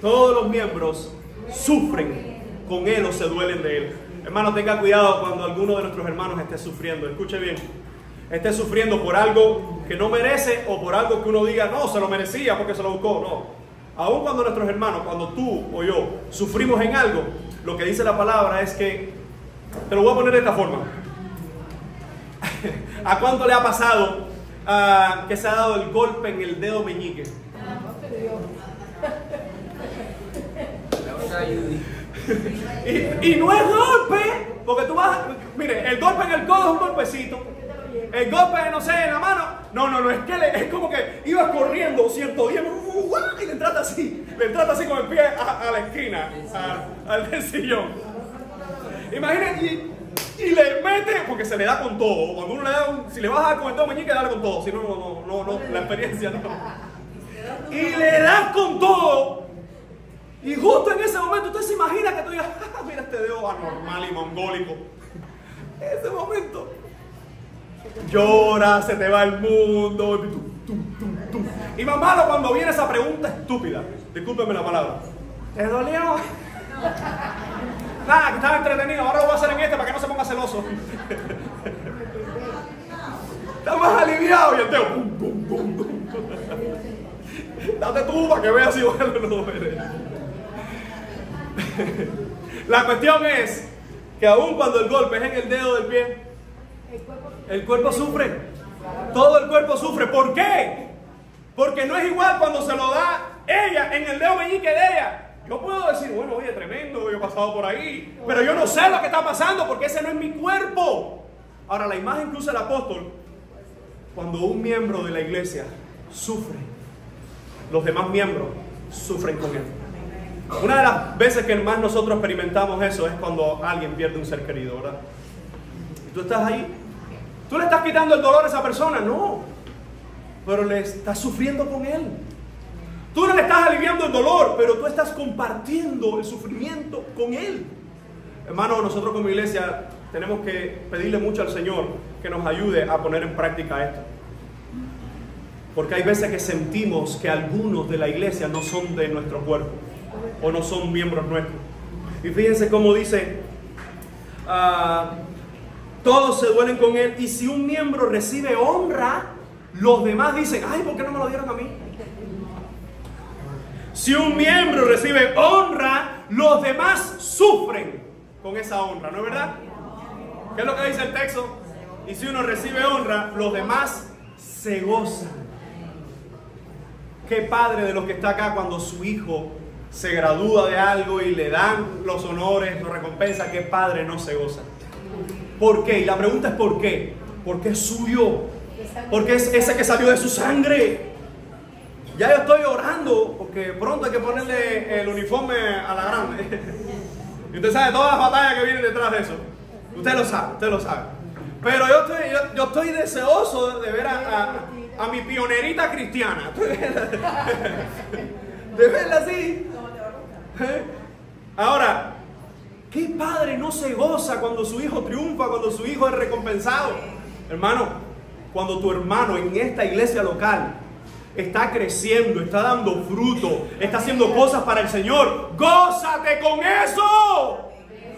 Speaker 1: Todos los miembros sufren con él o se duelen de él. Hermano, tenga cuidado cuando alguno de nuestros hermanos esté sufriendo. Escuche bien. Esté sufriendo por algo que no merece o por algo que uno diga, no, se lo merecía porque se lo buscó. No. Aun cuando nuestros hermanos, cuando tú o yo sufrimos en algo, lo que dice la palabra es que, te lo voy a poner de esta forma. ¿A cuánto le ha pasado que se ha dado el golpe en el dedo meñique? y no es golpe, porque tú vas, mire, el golpe en el codo es un golpecito, el golpe, no sé, en la mano, no, es que es como que ibas corriendo cierto día y le entraste así con el pie a la esquina, al del sillón. Imagínate, y le mete, porque se le da con todo. Cuando uno le da, si le vas a dar con el dedo meñique, dale con todo, si no, la experiencia no. Y le das con todo. Y justo en ese momento usted se imagina que tú digas, mira este dedo anormal y mongólico. En ese momento llora, se te va el mundo. Y más malo cuando viene esa pregunta estúpida. Discúlpeme la palabra. ¿Te dolió? Nada, que estaba entretenido. Ahora lo voy a hacer en para que no se ponga celoso. Está más aliviado y el dedo. Date tú para que veas si duele o no duele. La cuestión es que aun cuando el golpe es en el dedo del pie, el cuerpo sufre. Todo el cuerpo sufre. ¿Por qué? Porque no es igual cuando se lo da ella en el dedo meñique de ella. Yo puedo decir, bueno, oye, tremendo, yo he pasado por ahí, pero yo no sé lo que está pasando porque ese no es mi cuerpo. Ahora, la imagen que usa el apóstol, cuando un miembro de la iglesia sufre, los demás miembros sufren con él. Una de las veces que más nosotros experimentamos eso es cuando alguien pierde un ser querido, ¿verdad? Y tú estás ahí, tú le estás quitando el dolor a esa persona, no, pero le estás sufriendo con él. Tú no le estás aliviando el dolor, pero tú estás compartiendo el sufrimiento con él. Hermano, nosotros como iglesia tenemos que pedirle mucho al Señor que nos ayude a poner en práctica esto. Porque hay veces que sentimos que algunos de la iglesia no son de nuestro cuerpo o no son miembros nuestros. Y fíjense cómo dice, todos se duelen con él, y si un miembro recibe honra, los demás dicen, ay, ¿por qué no me lo dieron a mí? Si un miembro recibe honra, los demás sufren con esa honra, ¿no es verdad? ¿Qué es lo que dice el texto? Y si uno recibe honra, los demás se gozan. Qué padre de los que está acá cuando su hijo se gradúa de algo y le dan los honores, la recompensa, qué padre no se goza. ¿Por qué? Y la pregunta es ¿por qué? Porque es suyo. Porque es ese que salió de su sangre. Ya yo estoy orando porque pronto hay que ponerle el uniforme a la grande. Y usted sabe todas las batallas que vienen detrás de eso. Usted lo sabe, usted lo sabe. Pero yo estoy deseoso de ver a mi pionerita cristiana. De verla así. Ahora, ¿qué padre no se goza cuando su hijo triunfa, cuando su hijo es recompensado? Hermano, cuando tu hermano en esta iglesia local está creciendo, está dando fruto, está haciendo cosas para el Señor, ¡gózate con eso!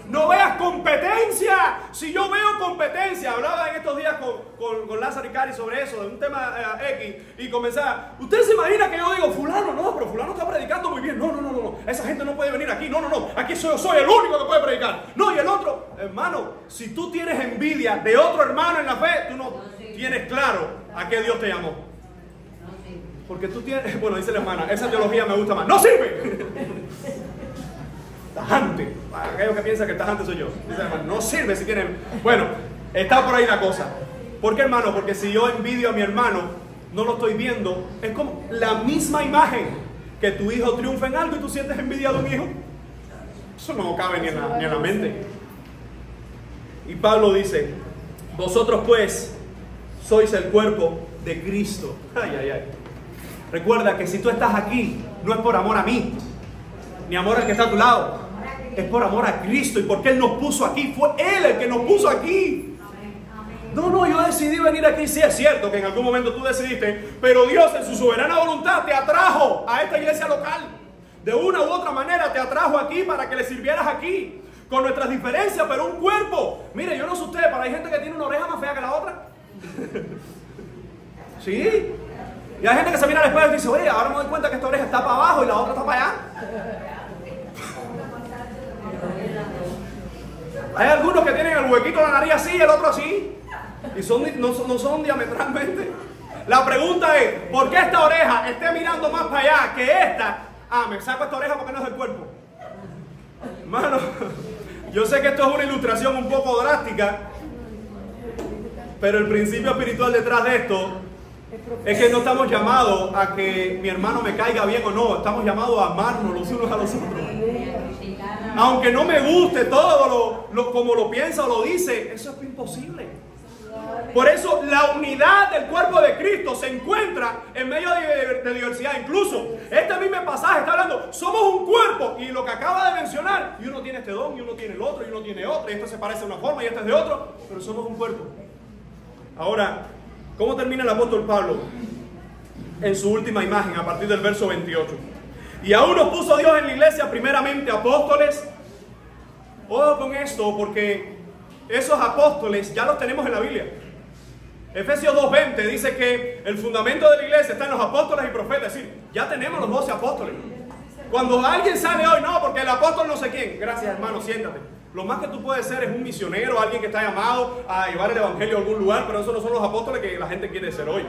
Speaker 1: No veas competencia. Si yo veo competencia, hablaba en estos días con Lázaro y Cari sobre eso, de un tema X, y comenzaba, ¿usted se imagina que yo digo, fulano, no, pero fulano está predicando muy bien, no, esa gente no puede venir aquí, no, aquí soy el único que puede predicar, no, y el otro, hermano, si tú tienes envidia de otro hermano en la fe, tú no tienes claro a qué Dios te llamó. Porque tú tienes, bueno, dice la hermana, esa teología me gusta más, ¡no sirve! Tajante, para aquellos que piensan que el tajante soy yo. Dice la hermana, no sirve si tienen. Bueno, está por ahí la cosa. ¿Por qué, hermano? Porque si yo envidio a mi hermano, no lo estoy viendo. Es como la misma imagen que tu hijo triunfa en algo y tú sientes envidia de un hijo. Eso no cabe ni en la mente. Y Pablo dice, vosotros pues sois el cuerpo de Cristo. Ay. Recuerda que si tú estás aquí, no es por amor a mí, ni amor al que está a tu lado. Es por amor a Cristo y porque Él nos puso aquí. Fue Él el que nos puso aquí. No, yo decidí venir aquí. Sí, es cierto que en algún momento tú decidiste, pero Dios en su soberana voluntad te atrajo a esta iglesia local. De una u otra manera te atrajo aquí para que le sirvieras aquí. Con nuestras diferencias, pero un cuerpo. Mire, yo no sé usted, pero hay gente que tiene una oreja más fea que la otra. Sí. Y hay gente que se mira al espejo y dice, oye, ahora me doy cuenta que esta oreja está para abajo y la otra está para allá. Hay algunos que tienen el huequito de la nariz así y el otro así. Y no son diametralmente. La pregunta es, ¿por qué esta oreja esté mirando más para allá que esta? Me saco esta oreja porque no es del cuerpo. Hermano, yo sé que esto es una ilustración un poco drástica, pero el principio espiritual detrás de esto es que no estamos llamados a que mi hermano me caiga bien o no. Estamos llamados a amarnos los unos a los otros. Aunque no me guste todo como lo piensa o lo dice, eso es imposible. Por eso la unidad del cuerpo de Cristo se encuentra en medio de diversidad. Incluso este mismo pasaje está hablando, somos un cuerpo, y lo que acaba de mencionar, y uno tiene este don, y uno tiene el otro, y uno tiene otro, y esto se parece de una forma, y este es de otro, pero somos un cuerpo. Ahora, ¿cómo termina el apóstol Pablo? En su última imagen, a partir del verso 28. Y aún nos puso Dios en la iglesia primeramente apóstoles. Ojo con esto, porque esos apóstoles ya los tenemos en la Biblia. Efesios 2:20 dice que el fundamento de la iglesia está en los apóstoles y profetas. Es decir, ya tenemos los 12 apóstoles. Cuando alguien sale hoy, no, porque el apóstol no sé quién. Gracias, hermano, siéntate. Lo más que tú puedes ser es un misionero, alguien que está llamado a llevar el evangelio a algún lugar, pero esos no son los apóstoles que la gente quiere ser hoy.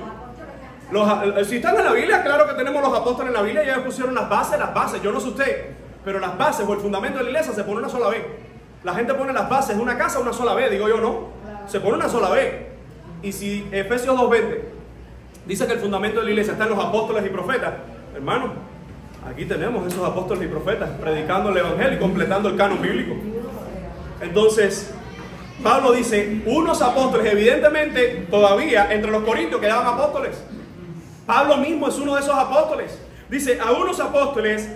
Speaker 1: Si están en la Biblia, claro que tenemos los apóstoles en la Biblia, ya pusieron las bases. Yo no sé usted, pero las bases o el fundamento de la iglesia se pone una sola vez. La gente pone las bases de una casa una sola vez, digo yo, no. Se pone una sola vez. Y si Efesios 2:20 dice que el fundamento de la iglesia está en los apóstoles y profetas, hermano, aquí tenemos esos apóstoles y profetas predicando el evangelio y completando el canon bíblico. Entonces, Pablo dice, unos apóstoles, evidentemente todavía entre los corintios quedaban apóstoles. Pablo mismo es uno de esos apóstoles. Dice, a unos apóstoles,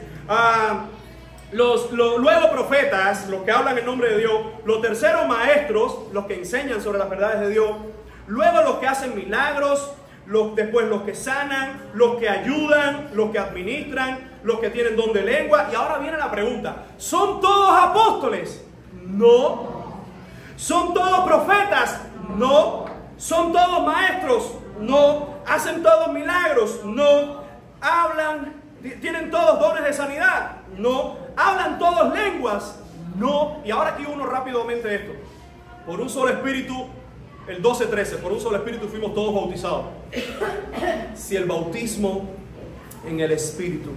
Speaker 1: luego profetas, los que hablan en nombre de Dios, los terceros maestros, los que enseñan sobre las verdades de Dios, luego los que hacen milagros, después los que sanan, los que ayudan, los que administran, los que tienen don de lengua. Y ahora viene la pregunta, ¿son todos apóstoles? No. ¿Son todos profetas? No. ¿Son todos maestros? No. ¿Hacen todos milagros? No. ¿Tienen todos dones de sanidad? No. ¿Hablan todos lenguas? No. Y ahora aquí uno rápidamente esto. Por un solo espíritu, el 12:13, por un solo espíritu fuimos todos bautizados. Si el bautismo en el espíritu,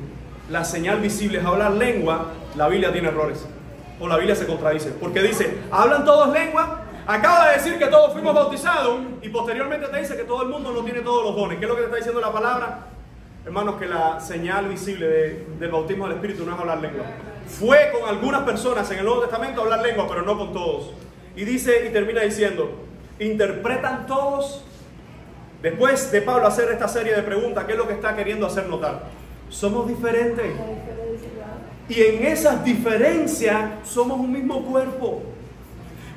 Speaker 1: la señal visible es hablar lengua, la Biblia tiene errores. O la Biblia se contradice. Porque dice, ¿hablan todos lengua? Acaba de decir que todos fuimos bautizados y posteriormente te dice que todo el mundo no tiene todos los dones. ¿Qué es lo que te está diciendo la palabra? Hermanos, que la señal visible del bautismo del Espíritu no es hablar lengua. Fue con algunas personas en el Nuevo Testamento hablar lengua, pero no con todos. Y dice, y termina diciendo, ¿interpretan todos? Después de Pablo hacer esta serie de preguntas, ¿qué es lo que está queriendo hacer notar? Somos diferentes. Y en esas diferencias somos un mismo cuerpo.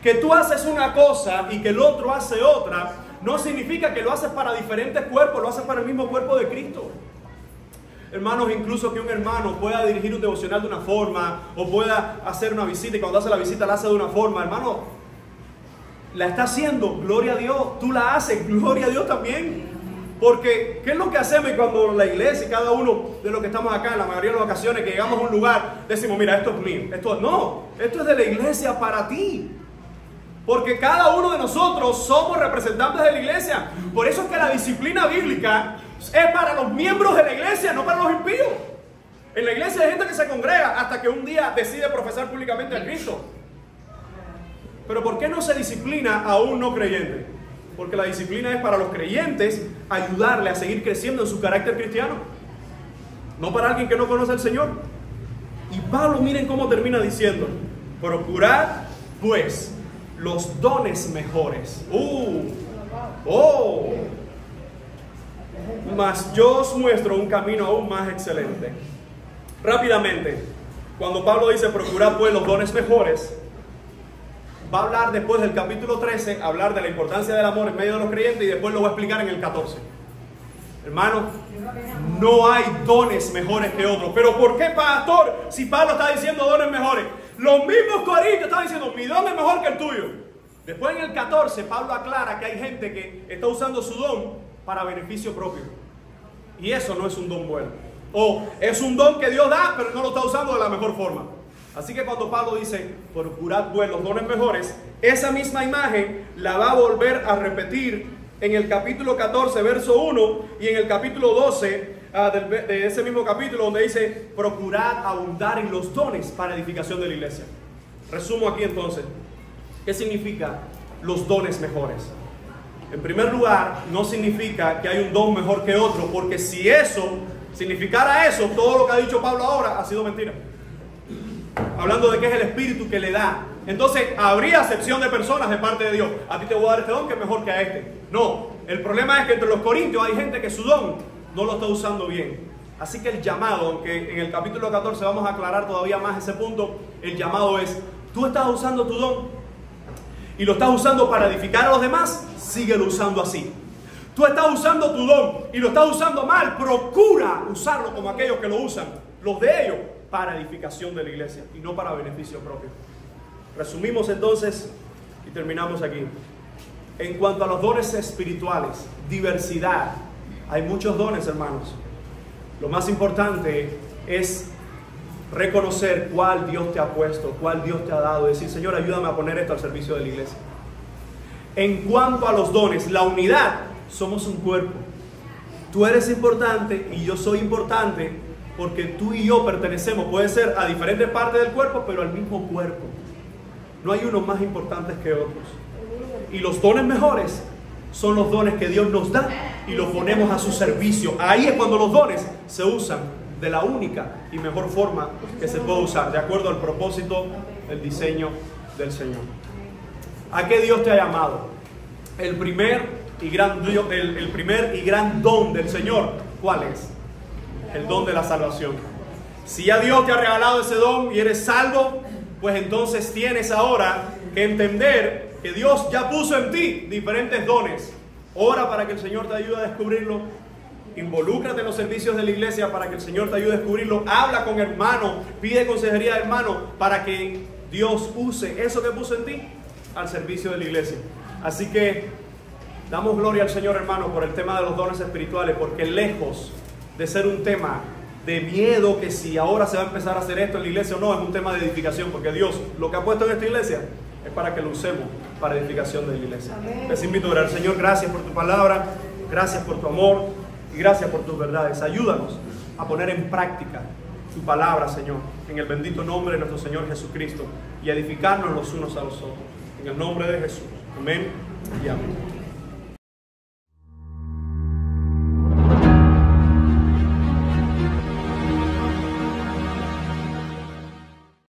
Speaker 1: Que tú haces una cosa y que el otro hace otra, no significa que lo haces para diferentes cuerpos, lo haces para el mismo cuerpo de Cristo. Hermanos, incluso que un hermano pueda dirigir un devocional de una forma, o pueda hacer una visita y cuando hace la visita la hace de una forma, hermano, la está haciendo, gloria a Dios. Tú la haces, gloria a Dios también. Porque, ¿qué es lo que hacemos cuando la iglesia y cada uno de los que estamos acá, en la mayoría de las ocasiones, que llegamos a un lugar, decimos, mira, esto es mío, esto es de la iglesia para ti? Porque cada uno de nosotros somos representantes de la iglesia. Por eso es que la disciplina bíblica es para los miembros de la iglesia, no para los impíos. En la iglesia hay gente que se congrega hasta que un día decide profesar públicamente a Cristo. Pero ¿por qué no se disciplina a un no creyente? Porque la disciplina es para los creyentes ayudarle a seguir creciendo en su carácter cristiano. No para alguien que no conoce al Señor. Y Pablo, miren cómo termina diciendo, procurad pues los dones mejores. Mas yo os muestro un camino aún más excelente. Rápidamente, cuando Pablo dice procurad pues los dones mejores, va a hablar después del capítulo 13, hablar de la importancia del amor en medio de los creyentes, y después lo va a explicar en el 14. Hermano, no hay dones mejores que otros. ¿Pero por qué, pastor? Si Pablo está diciendo dones mejores. Los mismos corintios están diciendo, mi don es mejor que el tuyo. Después en el 14, Pablo aclara que hay gente que está usando su don para beneficio propio. Y eso no es un don bueno. O es un don que Dios da, pero no lo está usando de la mejor forma. Así que cuando Pablo dice, procurad pues los dones mejores, esa misma imagen la va a volver a repetir en el capítulo 14, verso 1, y en el capítulo 12 de ese mismo capítulo, donde dice, procurad abundar en los dones para edificación de la iglesia. Resumo aquí entonces, ¿qué significa los dones mejores? En primer lugar, no significa que hay un don mejor que otro, porque si eso significara eso, todo lo que ha dicho Pablo ahora ha sido mentira. Hablando de que es el Espíritu que le da. Entonces habría acepción de personas de parte de Dios. A ti te voy a dar este don que es mejor que a este. No, el problema es que entre los corintios hay gente que su don no lo está usando bien. Así que el llamado, aunque en el capítulo 14 vamos a aclarar todavía más ese punto, el llamado es, tú estás usando tu don y lo estás usando para edificar a los demás, síguelo usando así. Tú estás usando tu don y lo estás usando mal, procura usarlo como aquellos que lo usan, los de ellos, para edificación de la iglesia y no para beneficio propio. Resumimos entonces y terminamos aquí. En cuanto a los dones espirituales, diversidad, hay muchos dones, hermanos. Lo más importante es reconocer cuál Dios te ha puesto, cuál Dios te ha dado, decir, Señor, ayúdame a poner esto al servicio de la iglesia. En cuanto a los dones, la unidad, somos un cuerpo. Tú eres importante y yo soy importante, porque tú y yo pertenecemos, puede ser a diferentes partes del cuerpo, pero al mismo cuerpo. No hay unos más importantes que otros. Y los dones mejores son los dones que Dios nos da y los ponemos a su servicio. Ahí es cuando los dones se usan de la única y mejor forma que se puede usar, de acuerdo al propósito, el diseño del Señor. ¿A qué Dios te ha llamado? El primer y gran don del Señor, ¿cuál es? El don de la salvación. Si ya Dios te ha regalado ese don y eres salvo, pues entonces tienes ahora que entender que Dios ya puso en ti diferentes dones. Ora para que el Señor te ayude a descubrirlo. Involúcrate en los servicios de la iglesia para que el Señor te ayude a descubrirlo. Habla con hermanos, pide consejería de hermanos para que Dios use eso que puso en ti al servicio de la iglesia. Así que damos gloria al Señor, hermano, por el tema de los dones espirituales, porque lejos de ser un tema de miedo, que si ahora se va a empezar a hacer esto en la iglesia o no, es un tema de edificación, porque Dios lo que ha puesto en esta iglesia es para que lo usemos para edificación de la iglesia. Amén. Les invito a orar. Señor, gracias por tu palabra, gracias por tu amor y gracias por tus verdades. Ayúdanos a poner en práctica tu palabra, Señor, en el bendito nombre de nuestro Señor Jesucristo, y edificarnos los unos a los otros. En el nombre de Jesús. Amén y amén.